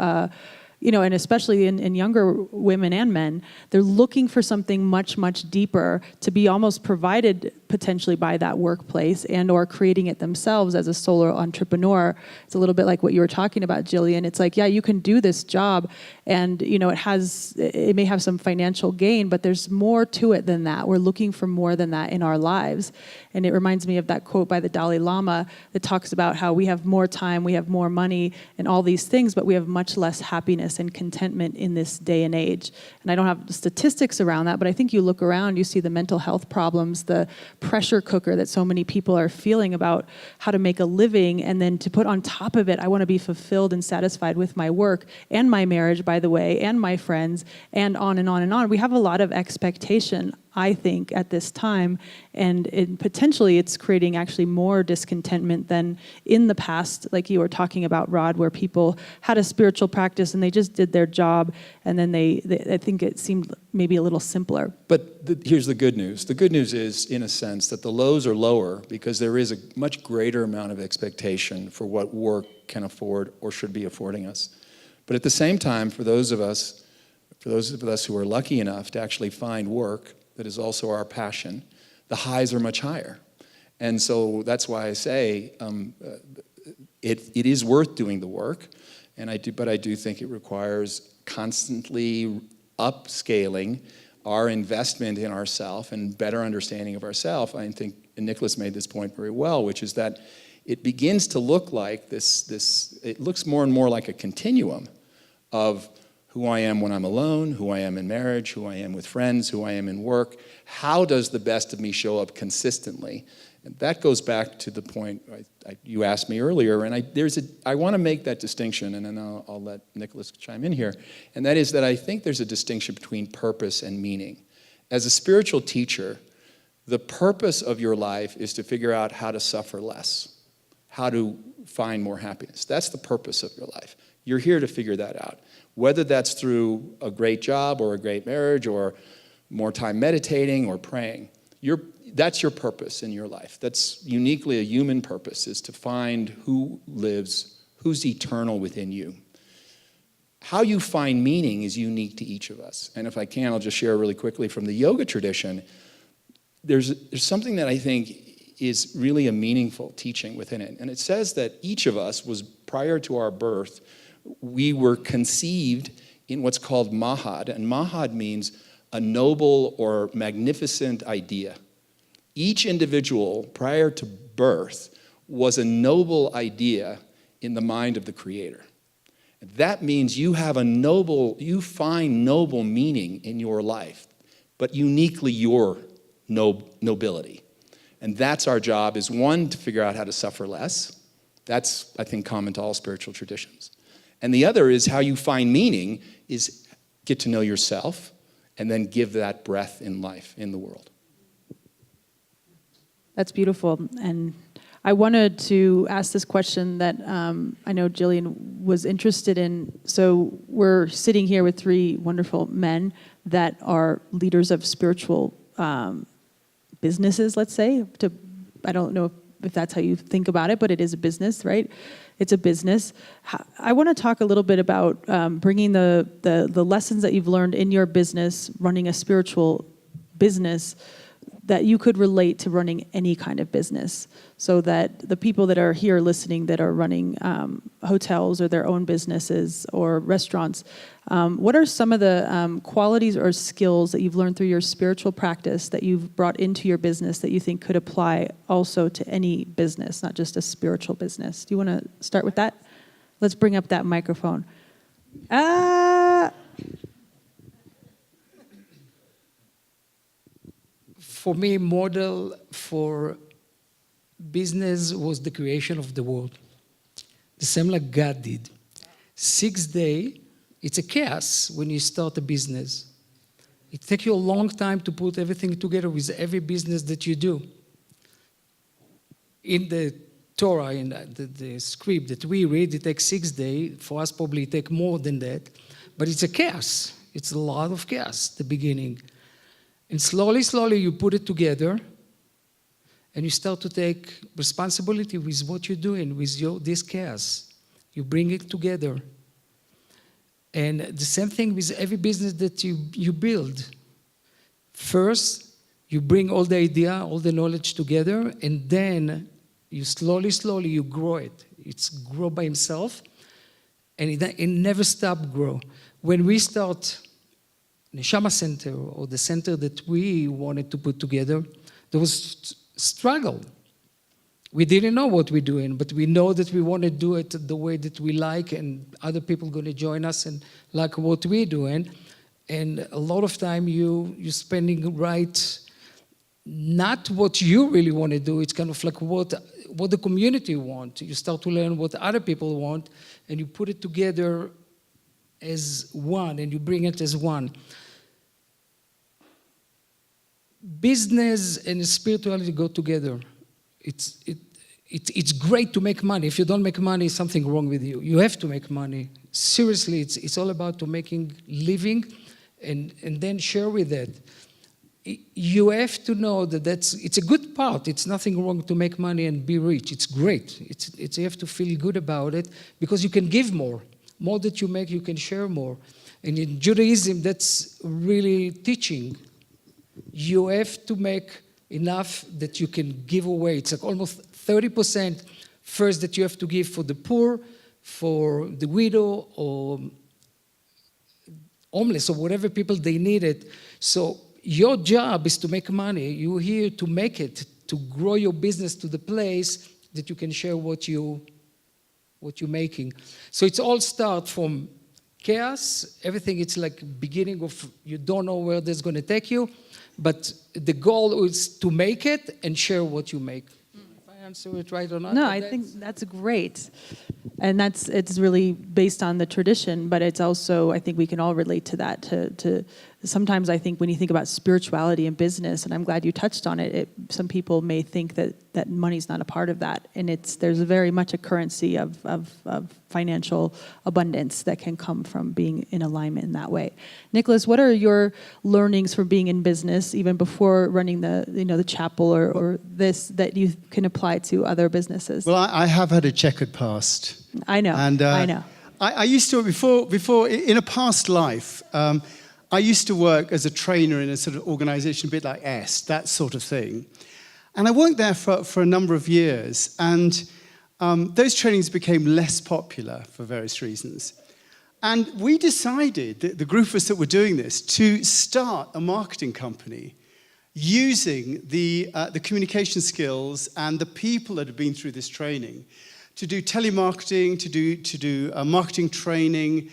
and especially in younger women and men, they're looking for something much, much deeper to be almost provided potentially by that workplace and or creating it themselves as a solo entrepreneur. It's a little bit like what you were talking about, Jillian. It's like, yeah, you can do this job and, it may have some financial gain, but there's more to it than that. We're looking for more than that in our lives. And it reminds me of that quote by the Dalai Lama that talks about how we have more time, we have more money and all these things, but we have much less happiness and contentment in this day and age. And I don't have the statistics around that, but I think you look around, you see the mental health problems, the pressure cooker that so many people are feeling about how to make a living, and then to put on top of it, I want to be fulfilled and satisfied with my work and my marriage, by the way, and my friends, and on and on and on. We have a lot of expectation, I think, at this time, and potentially it's creating actually more discontentment than in the past, like you were talking about, Rod, where people had a spiritual practice and they just did their job, and then I think it seemed maybe a little simpler. But here's the good news. The good news is, in a sense, that the lows are lower because there is a much greater amount of expectation for what work can afford or should be affording us. But at the same time, for those of us who are lucky enough to actually find work that is also our passion, the highs are much higher. And so that's why I say it is worth doing the work, but I do think it requires constantly upscaling our investment in ourself and better understanding of ourself. I think Nicholas made this point very well, which is that it begins to look like it looks more and more like a continuum of who I am when I'm alone, who I am in marriage, who I am with friends, who I am in work. How does the best of me show up consistently? And that goes back to the point you asked me earlier, and I want to make that distinction, and then I'll let Nicholas chime in here, and that is that I think there's a distinction between purpose and meaning. As a spiritual teacher, the purpose of your life is to figure out how to suffer less, how to find more happiness. That's the purpose of your life. You're here to figure that out. Whether that's through a great job or a great marriage or more time meditating or praying, that's your purpose in your life. That's uniquely a human purpose, is to find who lives, who's eternal within you. How you find meaning is unique to each of us. And if I can, I'll just share really quickly from the yoga tradition. There's something that I think is really a meaningful teaching within it. And it says that each of us was, prior to our birth, we were conceived in what's called mahad. And mahad means a noble or magnificent idea. Each individual, prior to birth, was a noble idea in the mind of the Creator. That means you find noble meaning in your life, but uniquely your nobility. And that's our job, is one, to figure out how to suffer less. That's, I think, common to all spiritual traditions. And the other is how you find meaning is get to know yourself and then give that breath in life, in the world. That's beautiful. And I wanted to ask this question that I know Jillian was interested in. So we're sitting here with three wonderful men that are leaders of spiritual businesses, let's say. I don't know if that's how you think about it, but it is a business, right? It's a business. I want to talk a little bit about bringing the lessons that you've learned in your business, running a spiritual business, that you could relate to running any kind of business, so that the people that are here listening that are running hotels or their own businesses or restaurants, what are some of the qualities or skills that you've learned through your spiritual practice that you've brought into your business that you think could apply also to any business, not just a spiritual business? Do you want to start with that? Let's bring up that microphone. For me, model for business was the creation of the world. The same like God did. 6 days, it's a chaos when you start a business. It takes you a long time to put everything together with every business that you do. In the Torah, in the script that we read, it takes 6 days. For us, probably it takes more than that. But it's a chaos. It's a lot of chaos, the beginning. And slowly, you put it together, and you start to take responsibility with what you're doing, with this chaos. You bring it together. And the same thing with every business that you build. First, you bring all the idea, all the knowledge together, and then you slowly, you grow it. It's grow by himself, and it never stop grow. When we start Neshama Center, or the center that we wanted to put together, there was struggle. We didn't know what we're doing, but we know that we want to do it the way that we like, and other people are going to join us and like what we're doing. And a lot of time you're spending right, not what you really want to do. It's kind of like what the community wants. You start to learn what other people want, and you put it together as one, and you bring it as one. Business and spirituality go together. It's great to make money. If you don't make money, something wrong with you. You have to make money. Seriously, it's all about to making living, and then share with that. You have to know that it's a good part. It's nothing wrong to make money and be rich. It's great. You have to feel good about it, because you can give more. more that you make, you can share more. And in Judaism, that's really teaching. You have to make enough that you can give away. It's like almost 30% first that you have to give for the poor, for the widow, or homeless, or whatever people they need it. So your job is to make money. You're here to make it, to grow your business to the place that you can share what you're making. So it's all start from chaos. Everything, it's like beginning of, you don't know where that's going to take you, but the goal is to make it and share what you make. If I answer it right or not? No, I think that's great. And it's really based on the tradition, but it's also, I think we can all relate to that. To sometimes I think when you think about spirituality and business, and I'm glad you touched on it, some people may think that money's not a part of that. And there's very much a currency of financial abundance that can come from being in alignment in that way. Nicholas, what are your learnings from being in business, even before running the chapel or this, that you can apply to other businesses? Well, I have had a checkered past. I know. And I know. I used to, before in a past life, I used to work as a trainer in a sort of organization, a bit like that sort of thing. And I worked there for a number of years. And those trainings became less popular for various reasons. And we decided, the group of us that were doing this, to start a marketing company using the communication skills and the people that had been through this training to do telemarketing, to do marketing training,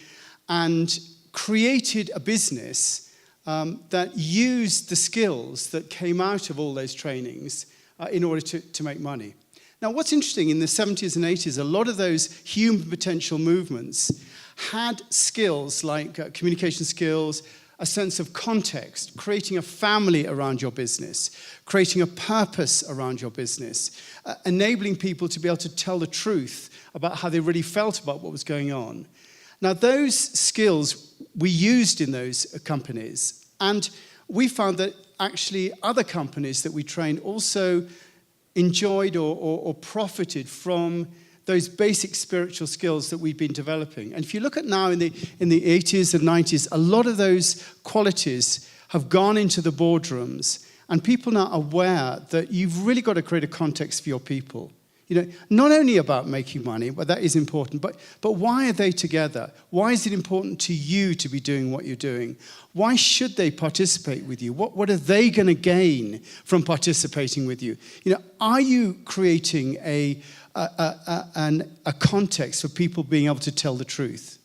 and created a business that used the skills that came out of all those trainings in order to make money. Now, what's interesting, in the 70s and 80s, a lot of those human potential movements had skills like communication skills, a sense of context, creating a family around your business, creating a purpose around your business, enabling people to be able to tell the truth about how they really felt about what was going on. Now, those skills we used in those companies, and we found that actually other companies that we trained also enjoyed or profited from those basic spiritual skills that we've been developing. And if you look at now in the 80s and 90s, a lot of those qualities have gone into the boardrooms, and people now are aware that you've really got to create a context for your people. Not only about making money, but that is important, but why are they together? Why is it important to you to be doing what you're doing? Why should they participate with you? What are they going to gain from participating with you? Are you creating a context for people being able to tell the truth?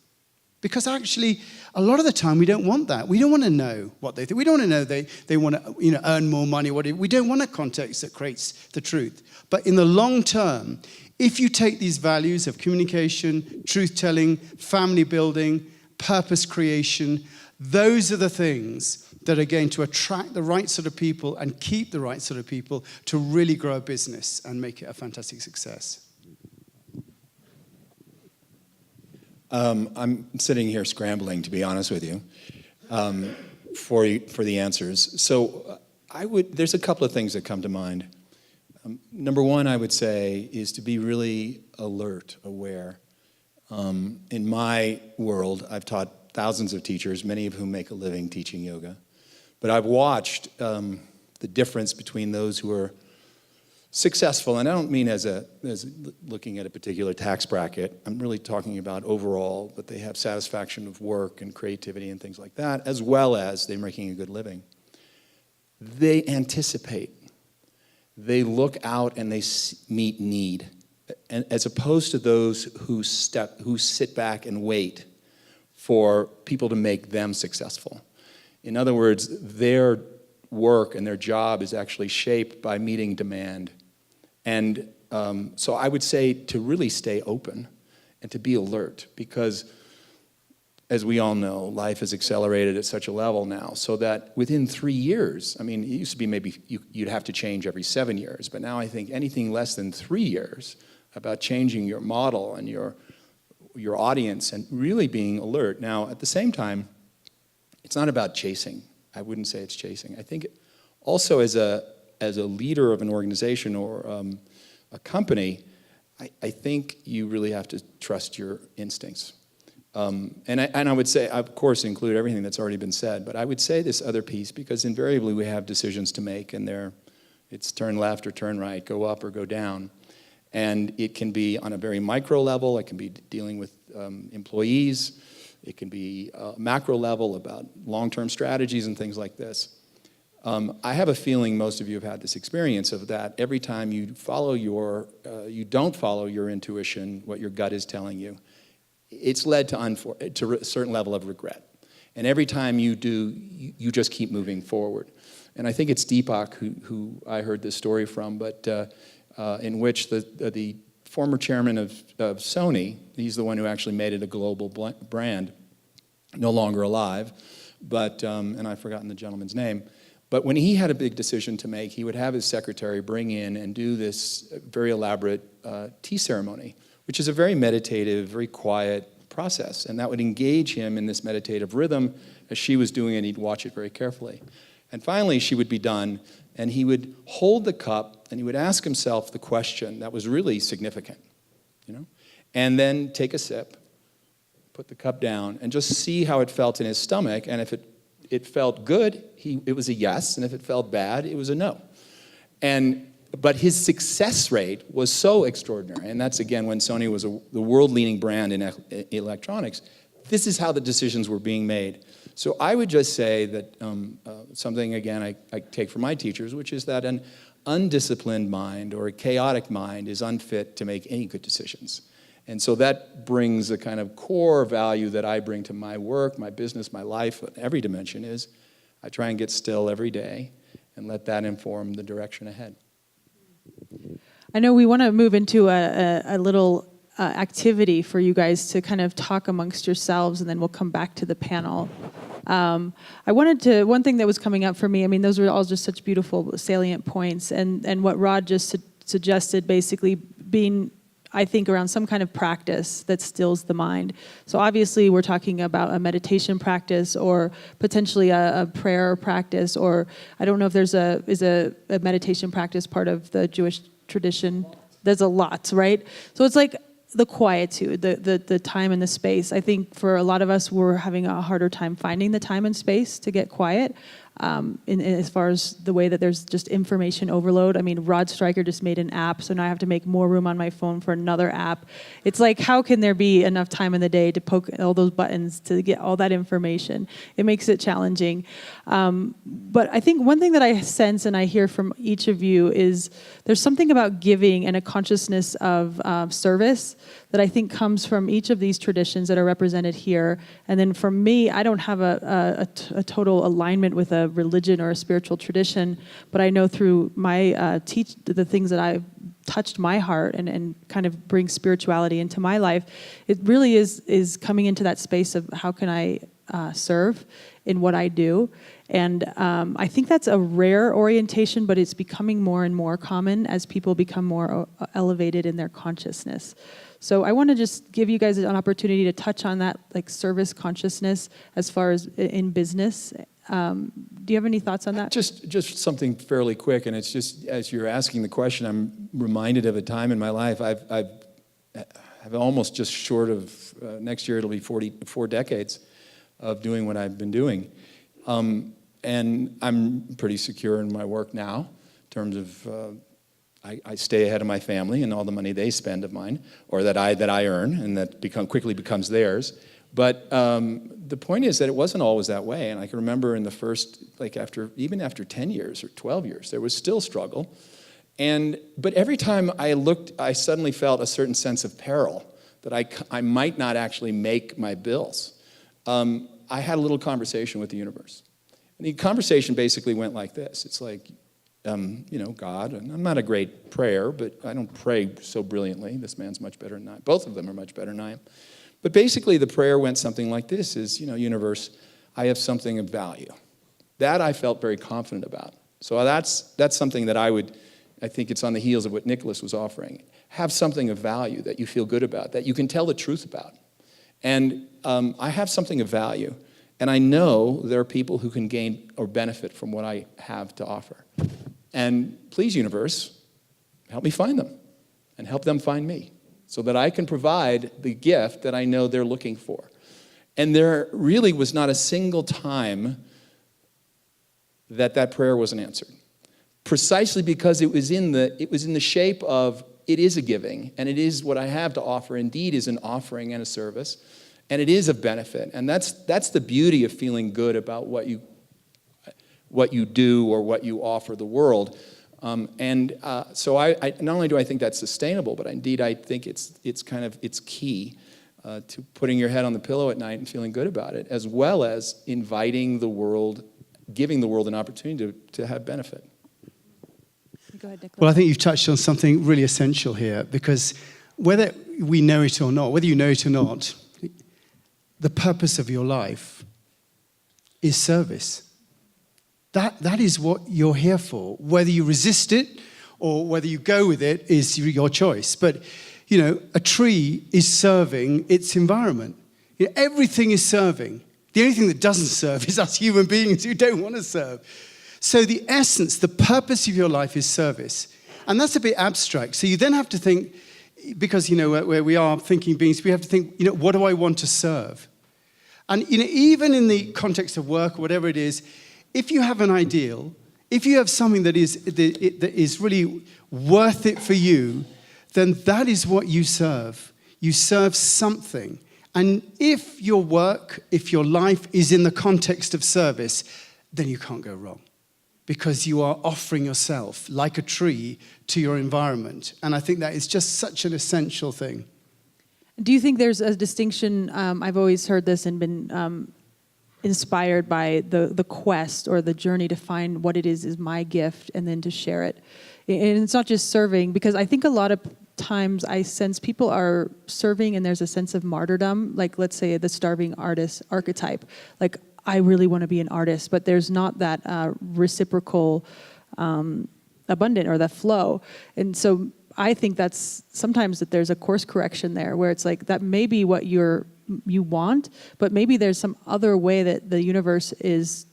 Because actually, a lot of the time, we don't want that. We don't want to know what they think. We don't want to know they want to earn more money. We don't want a context that creates the truth. But in the long term, if you take these values of communication, truth-telling, family building, purpose creation, those are the things that are going to attract the right sort of people and keep the right sort of people to really grow a business and make it a fantastic success. I'm sitting here scrambling, to be honest with you, for the answers. So there's a couple of things that come to mind. Number one, I would say, is to be really alert, aware. In my world, I've taught thousands of teachers, many of whom make a living teaching yoga. But I've watched the difference between those who are successful, and I don't mean as looking at a particular tax bracket. I'm really talking about overall, but they have satisfaction of work and creativity and things like that, as well as they're making a good living. They anticipate. They look out and they meet need, and as opposed to those who sit back and wait for people to make them successful. In other words, their work and their job is actually shaped by meeting demand. And so I would say to really stay open and to be alert, because as we all know, life has accelerated at such a level now, so that within 3 years, it used to be maybe you'd have to change every 7 years, but now I think anything less than 3 years about changing your model and your audience and really being alert. Now, at the same time, it's not about chasing. I wouldn't say it's chasing. I think also as a leader of an organization or a company, I think you really have to trust your instincts. And I would say, of course, include everything that's already been said, but I would say this other piece, because invariably we have decisions to make, and it's turn left or turn right, go up or go down. And it can be on a very micro level, it can be dealing with employees, it can be macro level about long-term strategies and things like this. I have a feeling most of you have had this experience of that every time you don't follow your intuition, what your gut is telling you, it's led to a certain level of regret. And every time you do, you just keep moving forward. And I think it's Deepak who I heard this story from, but in which the former chairman of Sony, he's the one who actually made it a global brand, no longer alive, but, and I've forgotten the gentleman's name, but when he had a big decision to make, he would have his secretary bring in and do this very elaborate tea ceremony, which is a very meditative, very quiet process. And that would engage him in this meditative rhythm. As she was doing it, he'd watch it very carefully. And finally, she would be done, and he would hold the cup, and he would ask himself the question that was really significant, and then take a sip, put the cup down, and just see how it felt in his stomach. And if it felt good, it was a yes, and if it felt bad, it was a no. But his success rate was so extraordinary, and that's, again, when Sony was the world-leading brand in electronics. This is how the decisions were being made. So I would just say that something, again, I take from my teachers, which is that an undisciplined mind or a chaotic mind is unfit to make any good decisions. And so that brings a kind of core value that I bring to my work, my business, my life, every dimension is I try and get still every day and let that inform the direction ahead. I know we want to move into a little activity for you guys to kind of talk amongst yourselves, and then we'll come back to the panel. One thing that was coming up for me, I mean, those were all just such beautiful salient points, and what Rod just suggested, basically being, I think, around some kind of practice that stills the mind. So obviously we're talking about a meditation practice or potentially a prayer practice, or I don't know if is a meditation practice part of the Jewish tradition. There's a lot, right? So it's like the quietude, the time and the space. I think for a lot of us, we're having a harder time finding the time and space to get quiet. As far as the way that there's just information overload. I mean, Rod Stryker just made an app, so now I have to make more room on my phone for another app. It's like, how can there be enough time in the day to poke all those buttons to get all that information? It makes it challenging. But I think one thing that I sense and I hear from each of you is there's something about giving and a consciousness of service that I think comes from each of these traditions that are represented here. And then for me, I don't have a total alignment with a religion or a spiritual tradition, but I know through my the things that I've touched my heart and kind of bring spirituality into my life, it really is coming into that space of how can I serve in what I do. And I think that's a rare orientation, but it's becoming more and more common as people become more elevated in their consciousness. So I want to just give you guys an opportunity to touch on that, like service consciousness as far as in business. Do you have any thoughts on that? Just something fairly quick, and it's just as you're asking the question, I'm reminded of a time in my life. I've almost just short of next year it'll be 44 decades of doing what I've been doing, and I'm pretty secure in my work now in terms of. I stay ahead of my family and all the money they spend of mine, or that I earn, and that quickly becomes theirs. But the point is that it wasn't always that way. And I can remember in the first, even after 10 years or 12 years, there was still struggle. But every time I looked, I suddenly felt a certain sense of peril that I might not actually make my bills. I had a little conversation with the universe. And the conversation basically went like this. It's like, God, and I'm not a great prayer, but I don't pray so brilliantly. This man's much better than I am. Both of them are much better than I am. But basically the prayer went something like this, is, universe, I have something of value. That I felt very confident about. So that's something that I think it's on the heels of what Nicholas was offering. Have something of value that you feel good about, that you can tell the truth about. And I have something of value. And I know there are people who can gain or benefit from what I have to offer. And please, universe, help me find them and help them find me so that I can provide the gift that I know they're looking for. And there really was not a single time that prayer wasn't answered. Precisely because it was in the shape of, it is a giving, and it is what I have to offer indeed is an offering and a service, and it is a benefit. And that's the beauty of feeling good about what you do or what you offer the world. So I not only do I think that's sustainable, but indeed I think it's key to putting your head on the pillow at night and feeling good about it, as well as inviting the world, giving the world an opportunity to have benefit. Go ahead, Nicholas. Well, I think you've touched on something really essential here, because whether we know it or not, whether you know it or not, the purpose of your life is service. That is what you're here for. Whether you resist it or whether you go with it is your choice. But, you know, a tree is serving its environment. You know, everything is serving. The only thing that doesn't serve is us human beings who don't want to serve. So the essence, the purpose of your life is service. And that's a bit abstract. So you then have to think, because, you know, where we are thinking beings, we have to think, you know, what do I want to serve? And, you know, even in the context of work or whatever it is, if you have an ideal, if you have something that is really worth it for you, then that is what you serve. You serve something. And if your work, if your life is in the context of service, then you can't go wrong, because you are offering yourself like a tree to your environment. And I think that is just such an essential thing. Do you think there's a distinction? I've always heard this and been inspired by the quest or the journey to find what it is my gift and then to share it. And it's not just serving, because I think a lot of times I sense people are serving and there's a sense of martyrdom, like let's say the starving artist archetype. Like, I really want to be an artist, but there's not that reciprocal abundant or that flow. And so I think that's sometimes that there's a course correction there, where it's like that may be what you want, but maybe there's some other way that the universe is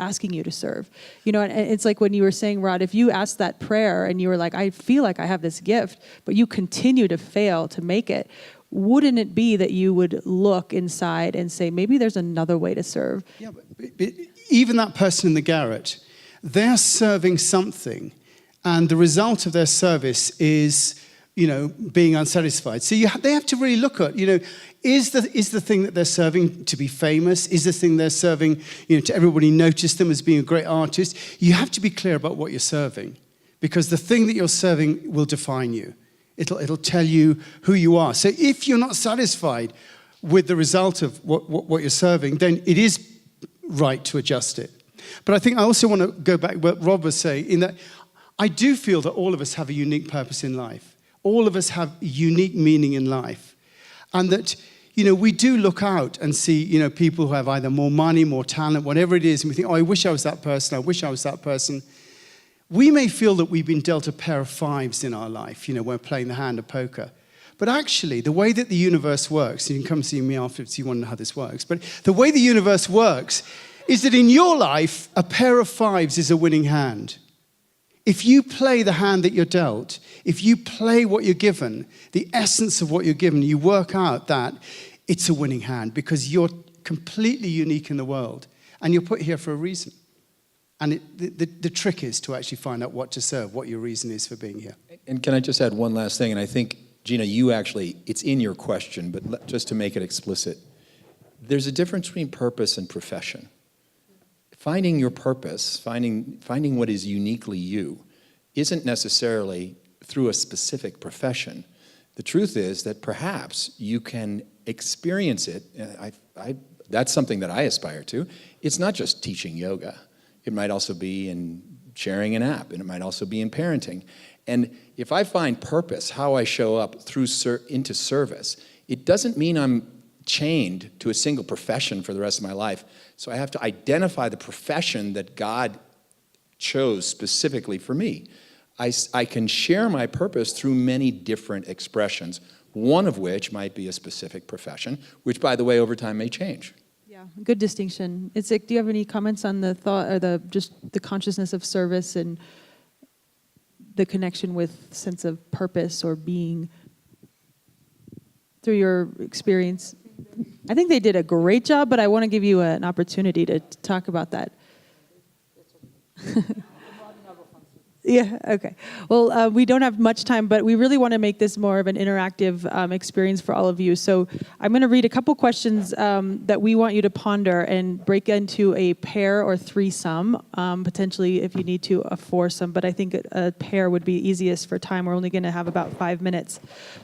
asking you to serve. You know, and it's like when you were saying, Rod, if you asked that prayer and you were like, I feel like I have this gift, but you continue to fail to make it, wouldn't it be that you would look inside and say, maybe there's another way to serve? Yeah, but even that person in the garret, they're serving something, and the result of their service is, you know, being unsatisfied. So they have to really look at, you know, is the thing that they're serving to be famous? Is the thing they're serving, you know, to everybody notice them as being a great artist? You have to be clear about what you're serving, because the thing that you're serving will define you. It'll tell you who you are. So if you're not satisfied with the result of what you're serving, then it is right to adjust it. But I think I also want to go back to what Rob was saying, in that I do feel that all of us have a unique purpose in life. All of us have unique meaning in life. And that, you know, we do look out and see, you know, people who have either more money, more talent, whatever it is, and we think, oh, I wish I was that person, I wish I was that person. We may feel that we've been dealt a pair of fives in our life, you know, we're playing the hand of poker. But actually, the way that the universe works, and you can come see me afterwards if you want to know how this works, but the way the universe works is that in your life, a pair of fives is a winning hand. If you play the hand that you're dealt, if you play what you're given, the essence of what you're given, you work out that it's a winning hand, because you're completely unique in the world, and you're put here for a reason. And the trick is to actually find out what to serve, what your reason is for being here. And can I just add one last thing? And I think, Gina, you actually, it's in your question, but just to make it explicit, there's a difference between purpose and profession. Finding your purpose, finding what is uniquely you, isn't necessarily through a specific profession. The truth is that perhaps you can experience it. That's something that I aspire to. It's not just teaching yoga. It might also be in sharing an app, and it might also be in parenting. And if I find purpose, how I show up into service, it doesn't mean I'm chained to a single profession for the rest of my life. So I have to identify the profession that God chose specifically for me. I can share my purpose through many different expressions, one of which might be a specific profession, which, by the way, over time may change. Yeah, good distinction. Do you have any comments on the thought or just the consciousness of service and the connection with sense of purpose or being through your experience? I think they did a great job, but I want to give you an opportunity to talk about that. Yeah, okay. Well, we don't have much time, but we really want to make this more of an interactive experience for all of you. So I'm going to read a couple questions that we want you to ponder and break into a pair or threesome, potentially if you need to, a foursome, but I think a pair would be easiest for time. We're only going to have about 5 minutes.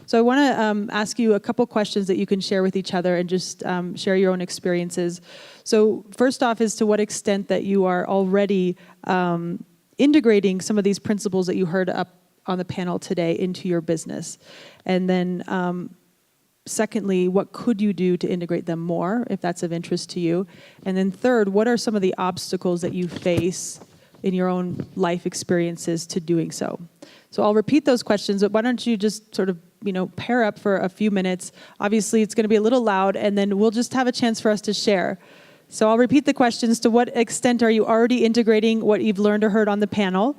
So I want to ask you a couple questions that you can share with each other and just share your own experiences. So first off is to what extent that you are already integrating some of these principles that you heard up on the panel today into your business. And then secondly, what could you do to integrate them more, if that's of interest to you? And then third, what are some of the obstacles that you face in your own life experiences to doing so? So I'll repeat those questions, but why don't you just sort of, pair up for a few minutes. Obviously, it's going to be a little loud, and then we'll just have a chance for us to share. So I'll repeat the questions. To what extent are you already integrating what you've learned or heard on the panel?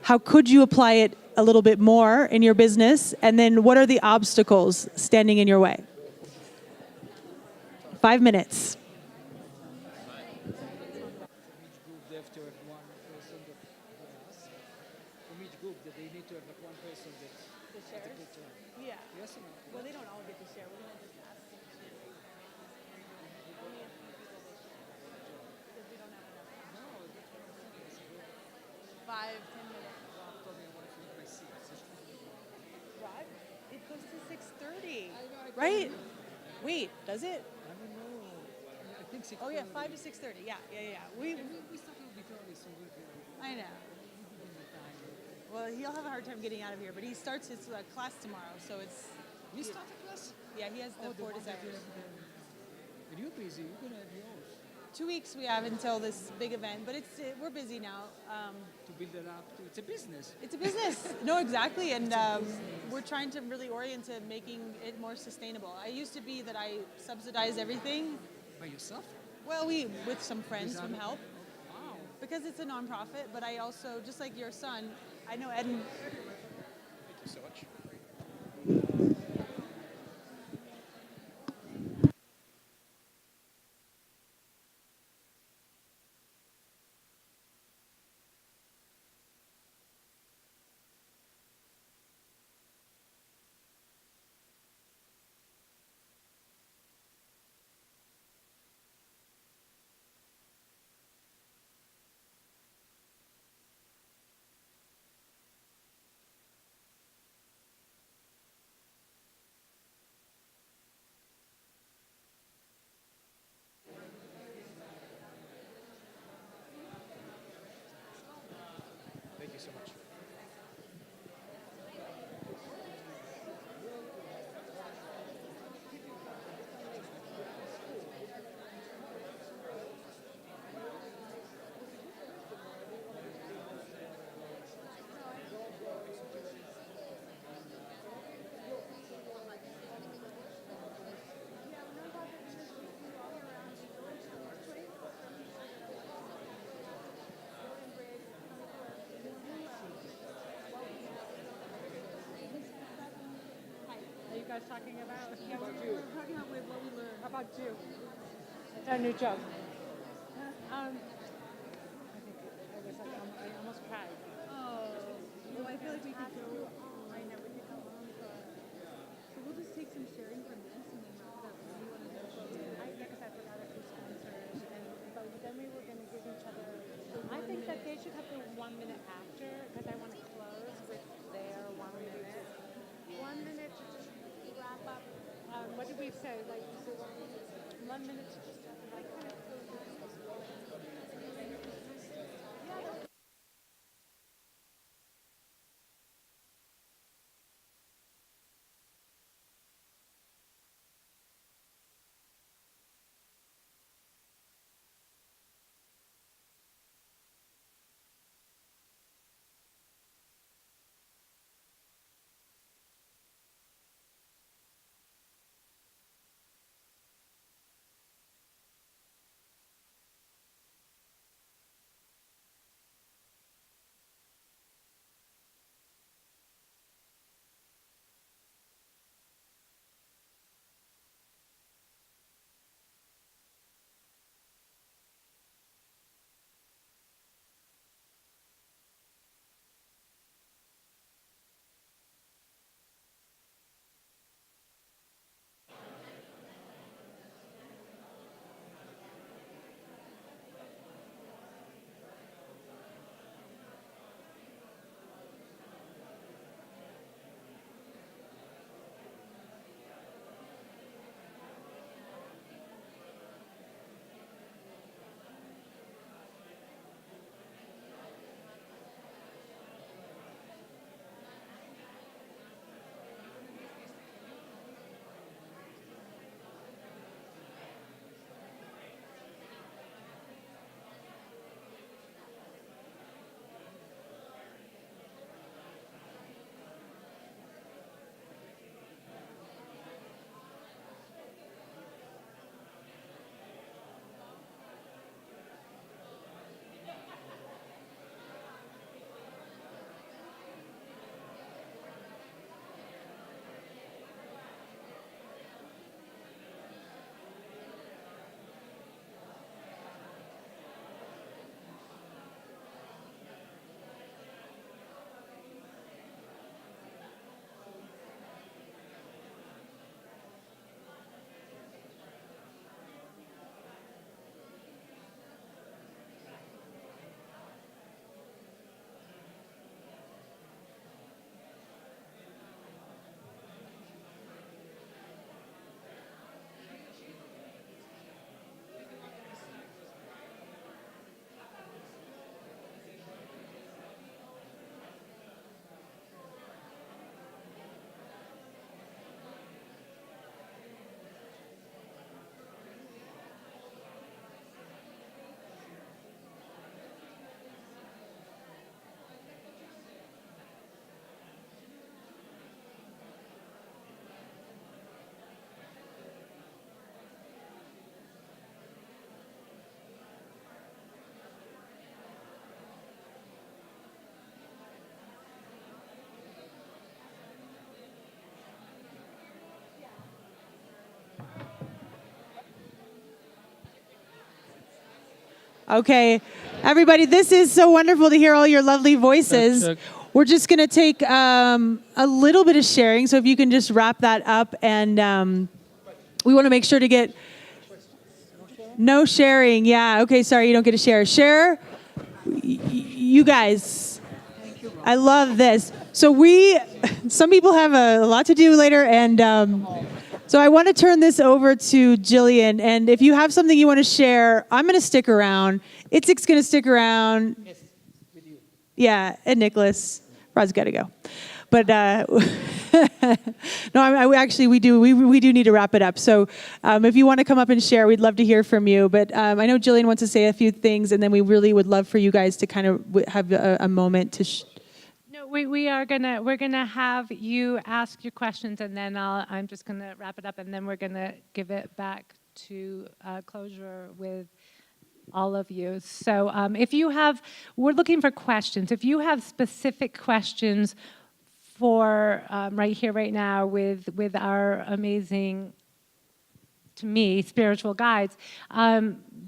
How could you apply it a little bit more in your business? And then what are the obstacles standing in your way? 5 minutes. Well, they don't all get to share. We're going to just ask them to share. 5, 10 minutes. Right? It goes to 6:30. Right? Wait, does it? I don't know. I think 6:30. Oh yeah, 5 to 6:30. Yeah. We start a little bit early, so we'll be I know. Well, he'll have a hard time getting out of here, but he starts his class tomorrow, so it's. You start a class? Yeah, he has the 4 one that you desires. have and you're busy. You're going to have yours. 2 weeks we have until this big event, but we're busy now. To build it up. It's a business. It's a business. No, exactly. And we're trying to really orient to making it more sustainable. I used to be that I subsidize everything. By yourself? Well, with some friends, some help. Wow. Because it's a nonprofit, but I also, just like your son, I know Ed and Thank you so much. Thank you so much. Guys talking about? Yeah, we're talking about what we learned. How about you? It's our new job. I almost cried. Oh, well, I feel like we could go. I know we could go on, so we'll just take some sharing from this and then wrap it up. What do you want to do? Because I forgot a few sponsors, but then we were going to give each other. I think that they should have the 1 minute after because I want to close with their 1 minute. 1 minute to just wrap up. What did we say? Like 1 minute to just like kind of Okay, everybody, this is so wonderful to hear all your lovely voices. We're just going to take a little bit of sharing, so if you can just wrap that up, and we want to make sure to get no sharing. Yeah, okay, sorry, you don't get to share. Share, you guys. I love this. So some people have a lot to do later, and so I want to turn this over to Jillian, and if you have something you want to share, I'm going to stick around. Itzik going to stick around. Yes, with you. Yeah, and Nicholas. Rod's got to go. But no, we do need to wrap it up. So if you want to come up and share, we'd love to hear from you. But I know Jillian wants to say a few things, and then we really would love for you guys to kind of have a moment to. No, we're gonna have you ask your questions, and then I'm just gonna wrap it up, and then we're gonna give it back to closure with all of you. So we're looking for questions. If you have specific questions for right here, right now, with our amazing, to me, spiritual guides,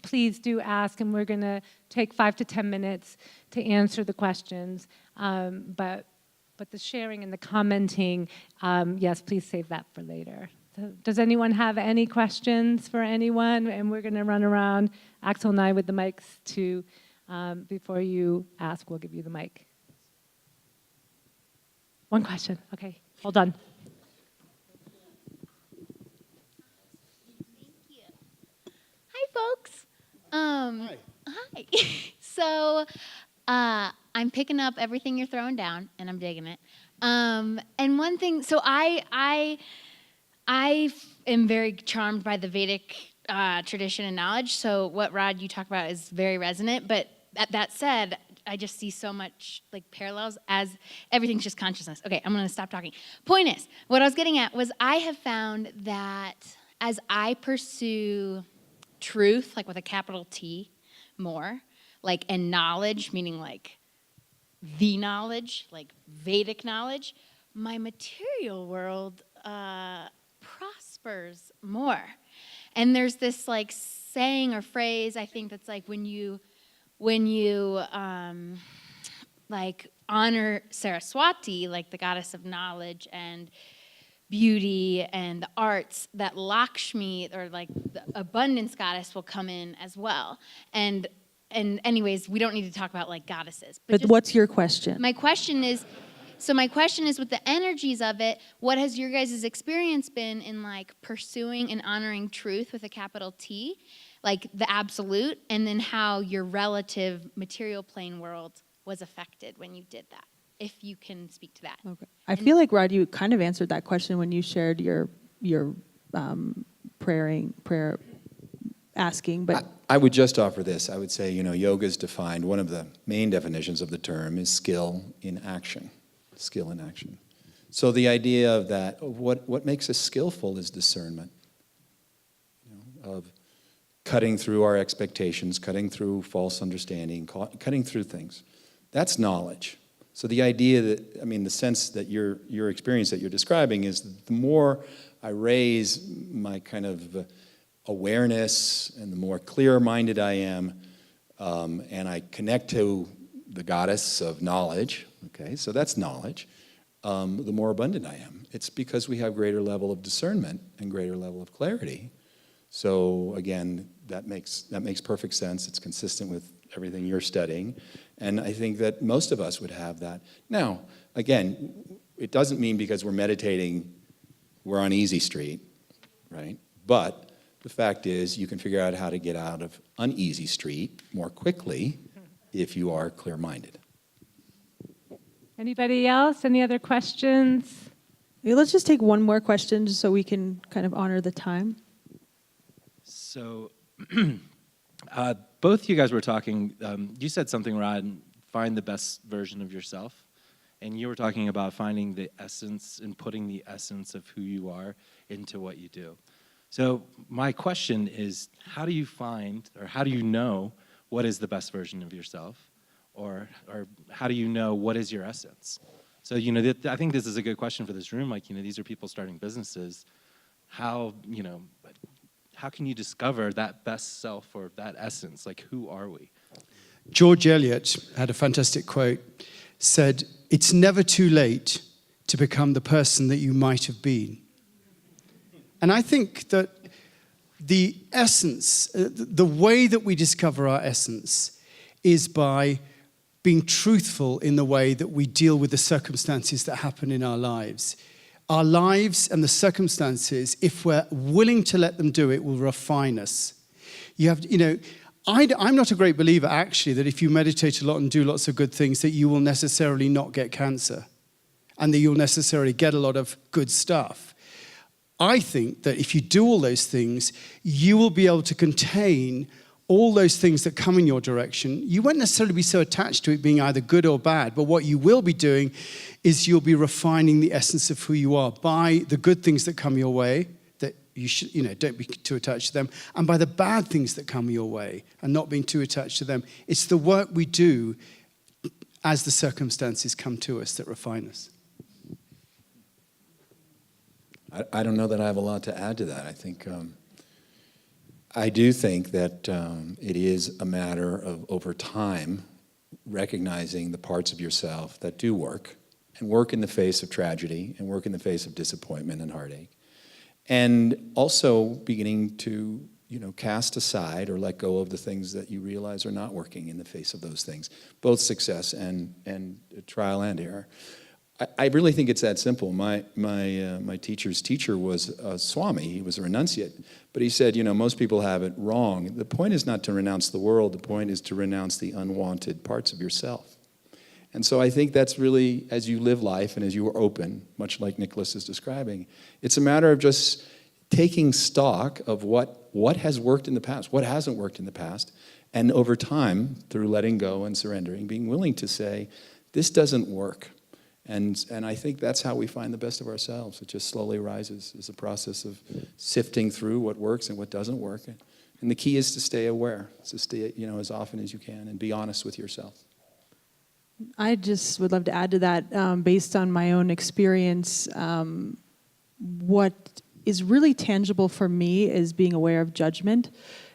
please do ask, and we're going to take 5 to 10 minutes to answer the questions. But the sharing and the commenting, yes, please save that for later. So does anyone have any questions for anyone? And we're going to run around, Axel and I, with the mics to, before you ask, we'll give you the mic. One question. Okay, hold on. Thank you. Hi, folks. Hi. So I'm picking up everything you're throwing down, and I'm digging it. And one thing, so I am very charmed by the Vedic tradition and knowledge. So what, Rod, you talk about is very resonant. But that said, I just see so much like parallels as everything's just consciousness. Okay, I'm going to stop talking. Point is, what I was getting at was I have found that as I pursue truth, like with a capital T, more, like, and knowledge, meaning like the knowledge, like Vedic knowledge, my material world prospers more. And there's this like saying or phrase, I think, that's like when you like honor Saraswati, like the goddess of knowledge and beauty and the arts, that Lakshmi, or like the abundance goddess, will come in as well. And anyways, we don't need to talk about like goddesses. But what's your question? My question is with the energies of it, what has your guys' experience been in like pursuing and honoring truth with a capital T, like the absolute, and then how your relative material plane world was affected when you did that, if you can speak to that. Okay. I feel like, Rod, you kind of answered that question when you shared your prayer asking, but I would just offer this. I would say, yoga is defined, one of the main definitions of the term is skill in action. Skill in action. So the idea of that, what makes us skillful is discernment, of cutting through our expectations, cutting through false understanding, cutting through things. That's knowledge. So the idea that, the sense that your experience that you're describing is the more I raise my kind of awareness and the more clear-minded I am, and I connect to the goddess of knowledge, okay, so that's knowledge, the more abundant I am. It's because we have greater level of discernment and greater level of clarity. So again, that makes perfect sense. It's consistent with everything you're studying. And I think that most of us would have that. Now, again, it doesn't mean because we're meditating, we're on easy street, right? But the fact is you can figure out how to get out of uneasy street more quickly if you are clear-minded. Anybody else? Any other questions? Yeah, let's just take one more question just so we can kind of honor the time. So both you guys were talking, you said something, Rod, find the best version of yourself. And you were talking about finding the essence and putting the essence of who you are into what you do. So my question is, how do you find, or how do you know what is the best version of yourself? Or how do you know what is your essence? So, I think this is a good question for this room. Like, these are people starting businesses. How how can you discover that best self or that essence? Like, who are we? George Eliot had a fantastic quote, said, "It's never too late to become the person that you might have been." And I think that the essence, the way that we discover our essence is by being truthful in the way that we deal with the circumstances that happen in our lives. Our lives and the circumstances, if we're willing to let them do it, will refine us. I'm not a great believer, actually, that if you meditate a lot and do lots of good things, that you will necessarily not get cancer and that you'll necessarily get a lot of good stuff. I think that if you do all those things, you will be able to contain all those things that come in your direction. You won't necessarily be so attached to it being either good or bad, but what you will be doing is you'll be refining the essence of who you are by the good things that come your way, that you should, don't be too attached to them, and by the bad things that come your way and not being too attached to them. It's the work we do as the circumstances come to us that refine us. I don't know that I have a lot to add to that. I do think that it is a matter of, over time, recognizing the parts of yourself that do work, and work in the face of tragedy, and work in the face of disappointment and heartache. And also beginning to, cast aside or let go of the things that you realize are not working in the face of those things, both success and trial and error. I really think it's that simple. My teacher's teacher was a Swami. He was a renunciate. But he said, most people have it wrong. The point is not to renounce the world. The point is to renounce the unwanted parts of yourself. And so I think that's really, as you live life and as you are open, much like Nicholas is describing, it's a matter of just taking stock of what has worked in the past, what hasn't worked in the past, and over time, through letting go and surrendering, being willing to say, this doesn't work. And I think that's how we find the best of ourselves. It just slowly rises. It's a process of sifting through what works and what doesn't work. And the key is to stay aware, to stay, as often as you can, and be honest with yourself. I just would love to add to that, based on my own experience, what is really tangible for me is being aware of judgment.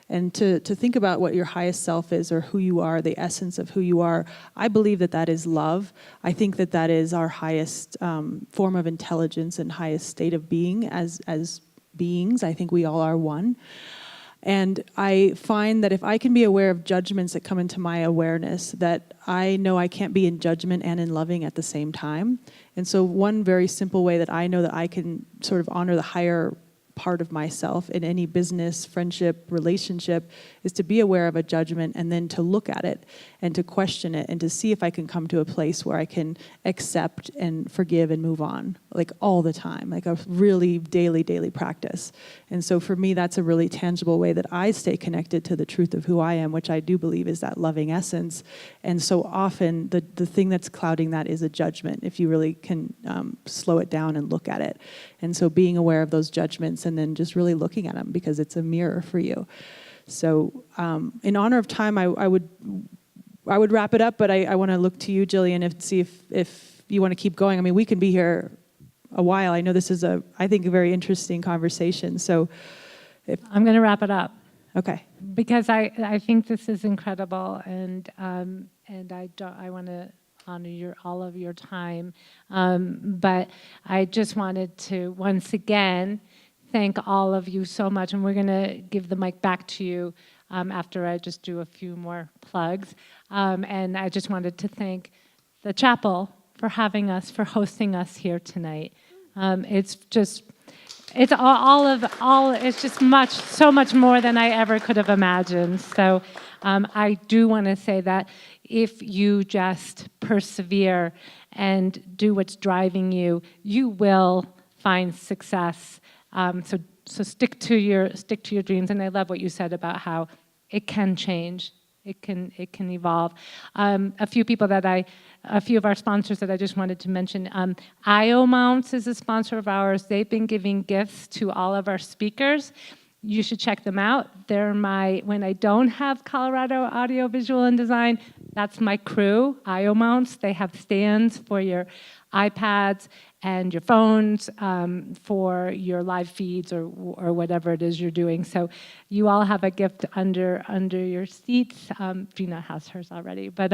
And to think about what your highest self is, or who you are, the essence of who you are. I believe that is love. I think that is our highest form of intelligence and highest state of being as beings. I think we all are one. And I find that if I can be aware of judgments that come into my awareness, that I know I can't be in judgment and in loving at the same time. And so one very simple way that I know that I can sort of honor the higher part of myself in any business, friendship, relationship, is to be aware of a judgment and then to look at it and to question it and to see if I can come to a place where I can accept and forgive and move on, like all the time, like a really daily practice. And so for me, that's a really tangible way that I stay connected to the truth of who I am, which I do believe is that loving essence. And so often the thing that's clouding that is a judgment, if you really can slow it down and look at it. And so being aware of those judgments and then just really looking at them, because it's a mirror for you. So in honor of time, I would wrap it up, but I want to look to you, Jillian, and see if you want to keep going. I mean, we can be here a while. I know this is I think, a very interesting conversation. So I'm going to wrap it up. Okay. Because I think this is incredible, and I want to honor all of your time. But I just wanted to once again thank all of you so much, and we're going to give the mic back to you after I just do a few more plugs. And I just wanted to thank the chapel for having us, for hosting us here tonight. It's just so much more than I ever could have imagined. So I do want to say that if you just persevere and do what's driving you, you will find success. So stick to your dreams. And I love what you said about how it can change. It can evolve. A few of our sponsors that I just wanted to mention. IO Mounts is a sponsor of ours. They've been giving gifts to all of our speakers. You should check them out. They're when I don't have Colorado Audio, Visual, and Design, That's my crew, IO mounts. They have stands for your iPads and your phones for your live feeds or whatever it is you're doing. So you all have a gift under your seats. Gina has hers already. But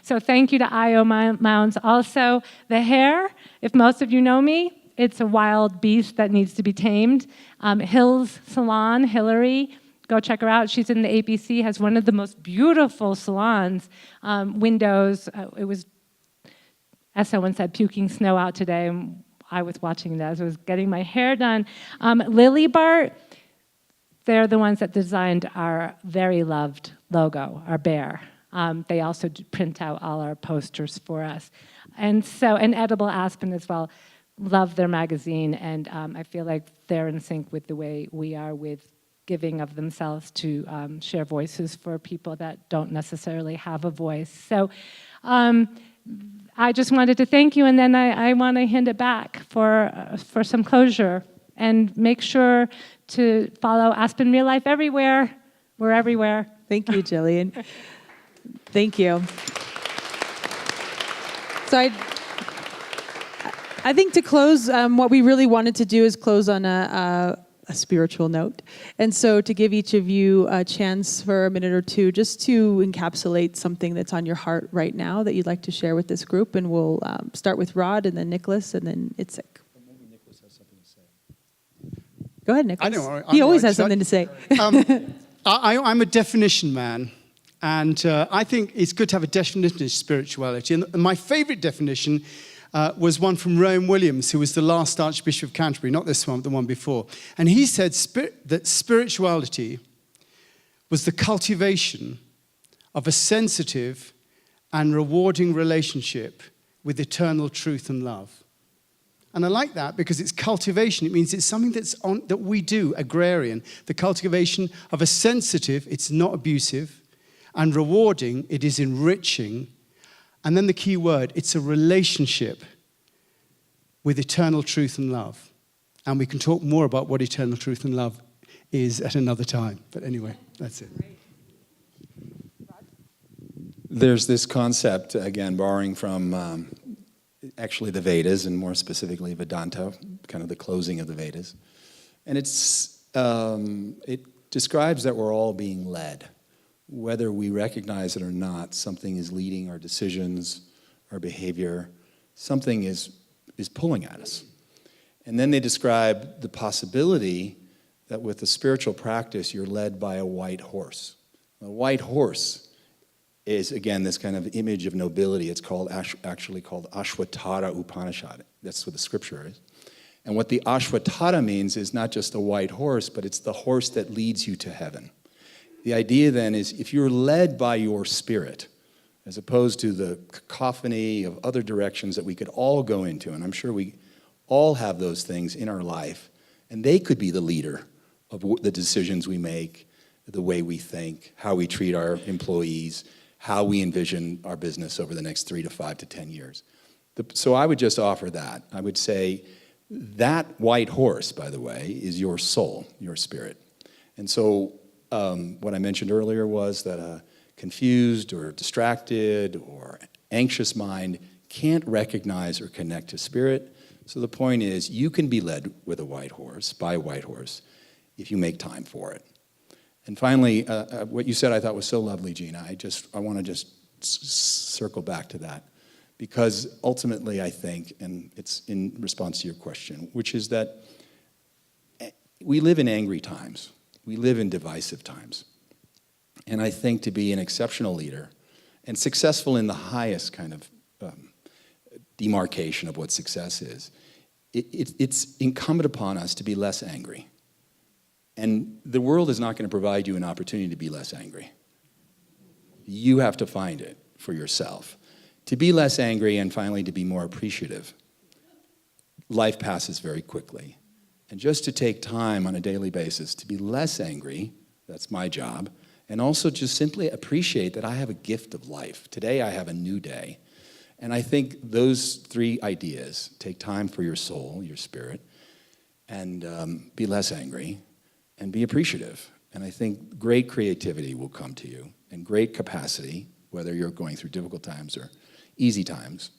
so thank you to IO mounts. Also, the hair, if most of you know me, it's a wild beast that needs to be tamed. Hill's Salon, Hillary, go check her out. She's in the ABC, has one of the most beautiful salons. Windows, it was, as someone said, puking snow out today. And I was watching that as I was getting my hair done. Lily Bart, they're the ones that designed our very loved logo, our bear. They also print out all our posters for us. And Edible Aspen as well. Love their magazine, and I feel like they're in sync with the way we are with giving of themselves to share voices for people that don't necessarily have a voice. So I just wanted to thank you, and then I want to hand it back for some closure. And make sure to follow Aspen Real Life everywhere. We're everywhere. Thank you, Jillian. Thank you. So I think to close, what we really wanted to do is close on a spiritual note. And so to give each of you a chance for a minute or two just to encapsulate something that's on your heart right now that you'd like to share with this group. And we'll start with Rod, and then Nicholas, and then Itzik. Maybe Nicholas has something to say. Go ahead, Nicholas. I know. He always has something to say. I'm a definition man, and I think it's good to have a definition of spirituality. And my favorite definition was one from Rowan Williams, who was the last Archbishop of Canterbury, not this one, but the one before. And he said that spirituality was the cultivation of a sensitive and rewarding relationship with eternal truth and love. And I like that because it's cultivation. It means it's something that we do, agrarian. The cultivation of a sensitive, it's not abusive, and rewarding, it is enriching. And then the key word, it's a relationship with eternal truth and love. And we can talk more about what eternal truth and love is at another time. But anyway, that's it. There's this concept, again, borrowing from actually the Vedas, and more specifically Vedanta, kind of the closing of the Vedas. And it describes that we're all being led. Whether we recognize it or not, something is leading our decisions, our behavior. Something is pulling at us. And then they describe the possibility that with a spiritual practice, you're led by a white horse. A white horse is, again, this kind of image of nobility. It's actually called Ashwatthana Upanishad. That's what the scripture is. And what the Ashwatthana means is not just a white horse, but it's the horse that leads you to heaven. The idea then is if you're led by your spirit, as opposed to the cacophony of other directions that we could all go into, and I'm sure we all have those things in our life, and they could be the leader of the decisions we make, the way we think, how we treat our employees, how we envision our business over the next 3 to 5 to 10 years. So I would just offer that. I would say that white horse, by the way, is your soul, your spirit. And so what I mentioned earlier was that a confused or distracted or anxious mind can't recognize or connect to spirit. So the point is, you can be led with a white horse, by a white horse, if you make time for it. And finally, what you said I thought was so lovely, Gina. I want to just circle back to that. Because ultimately, I think, and it's in response to your question, which is that we live in angry times. We live in divisive times. And I think to be an exceptional leader and successful in the highest kind of demarcation of what success is, it's incumbent upon us to be less angry. And the world is not going to provide you an opportunity to be less angry. You have to find it for yourself. To be less angry and finally to be more appreciative. Life passes very quickly. And just to take time on a daily basis to be less angry, that's my job, and also just simply appreciate that I have a gift of life. Today I have a new day. And I think those 3 ideas, take time for your soul, your spirit, and be less angry, and be appreciative. And I think great creativity will come to you, and great capacity whether you're going through difficult times or easy times,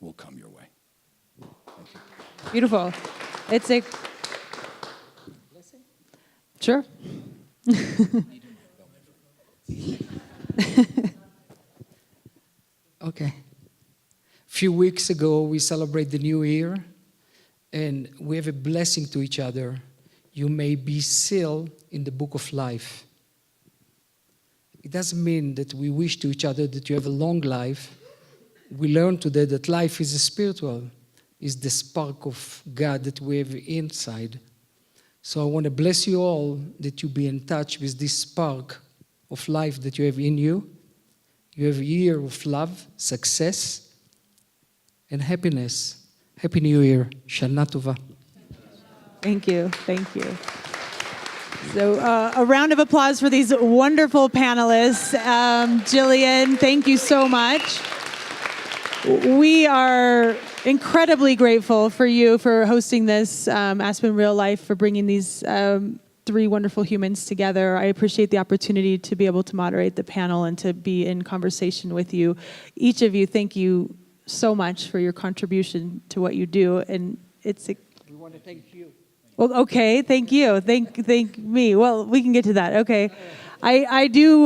will come your way. Thank you. Beautiful. It's a... Sure. Okay. A few weeks ago, we celebrate the new year, and we have a blessing to each other. You may be sealed in the book of life. It doesn't mean that we wish to each other that you have a long life. We learned today that life is a spiritual, is the spark of God that we have inside. So I want to bless you all that you be in touch with this spark of life that you have in you. You have a year of love, success, and happiness. Happy New Year. Shana Tova. Thank you. Thank you. So a round of applause for these wonderful panelists. Jillian, thank you so much. We are incredibly grateful for you for hosting this Aspen Real Life, for bringing these three wonderful humans together. I appreciate the opportunity to be able to moderate the panel and to be in conversation with you. Each of you, thank you so much for your contribution to what you do. And We want to thank you. well, okay, thank you. Thank me. Well, we can get to that. Okay. I do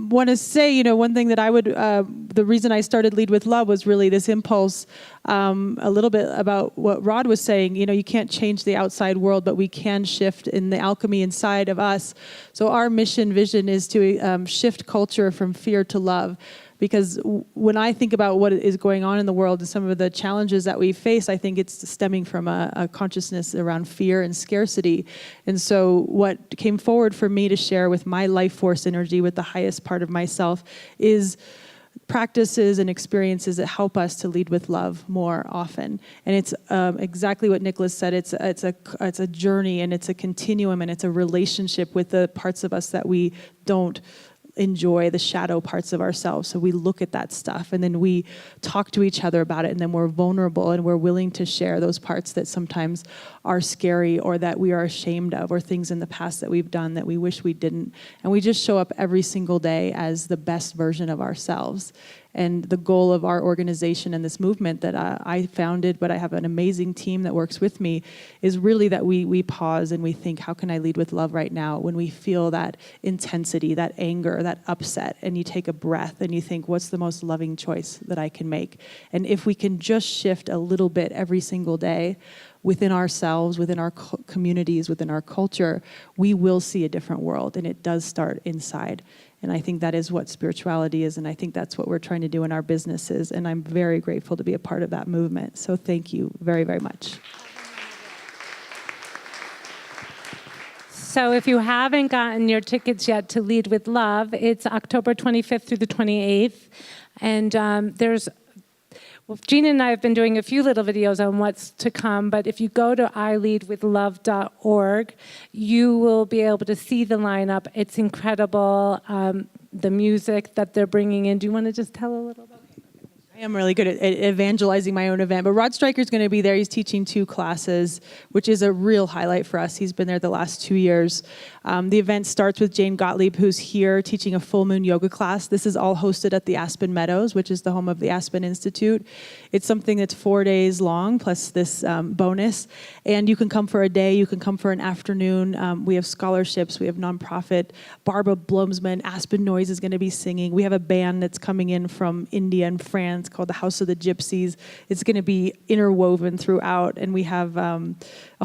want to say, one thing that I would, the reason I started Lead with Love was really this impulse, a little bit about what Rod was saying. You can't change the outside world, but we can shift in the alchemy inside of us. So our mission vision is to shift culture from fear to love. Because when I think about what is going on in the world and some of the challenges that we face, I think it's stemming from a consciousness around fear and scarcity. And so what came forward for me to share with my life force energy, with the highest part of myself, is practices and experiences that help us to lead with love more often. And it's exactly what Nicholas said. It's a journey, and it's a continuum, and it's a relationship with the parts of us that we don't enjoy, the shadow parts of ourselves. So we look at that stuff, and then we talk to each other about it, and then we're vulnerable, and we're willing to share those parts that sometimes are scary, or that we are ashamed of, or things in the past that we've done that we wish we didn't. And we just show up every single day as the best version of ourselves. And the goal of our organization and this movement that I founded, but I have an amazing team that works with me, is really that we pause and we think, how can I lead with love right now? When we feel that intensity, that anger, that upset, and you take a breath and you think, what's the most loving choice that I can make? And if we can just shift a little bit every single day within ourselves, within our communities, within our culture, we will see a different world. And it does start inside. And I think that is what spirituality is, and I think that's what we're trying to do in our businesses, and I'm very grateful to be a part of that movement. So thank you very, very much. So if you haven't gotten your tickets yet to Lead with Love, it's October 25th through the 28th, and Gina and I have been doing a few little videos on what's to come, but if you go to ileadwithlove.org, you will be able to see the lineup. It's incredible, the music that they're bringing in. Do you want to just tell a little bit? I am really good at evangelizing my own event, but Rod Stryker's going to be there. He's teaching 2 classes, which is a real highlight for us. He's been there the last 2 years. The event starts with Jane Gottlieb, who's here teaching a full moon yoga class. This is all hosted at the Aspen Meadows, which is the home of the Aspen Institute. It's something that's 4 days long, plus this bonus. And you can come for a day, you can come for an afternoon. We have scholarships, we have nonprofit. Barbara Blomsman, Aspen Noise is going to be singing. We have a band that's coming in from India and France called the House of the Gypsies. It's going to be interwoven throughout, and we have a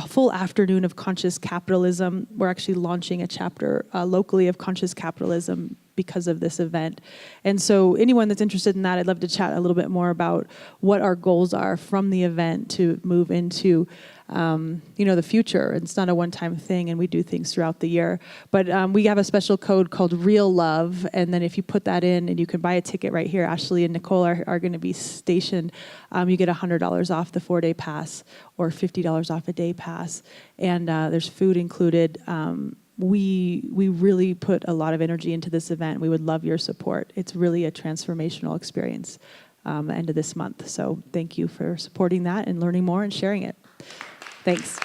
full afternoon of conscious capitalism. We're actually launching a chapter locally of conscious capitalism because of this event. And so anyone that's interested in that, I'd love to chat a little bit more about what our goals are from the event to move into the future. It's not a one-time thing, and we do things throughout the year. But we have a special code called Real Love, and then if you put that in, and you can buy a ticket right here, Ashley and Nicole are going to be stationed, you get $100 off the 4-day pass or $50 off a day pass. And there's food included. We really put a lot of energy into this event. We would love your support. It's really a transformational experience end of this month. So thank you for supporting that and learning more and sharing it. Thanks.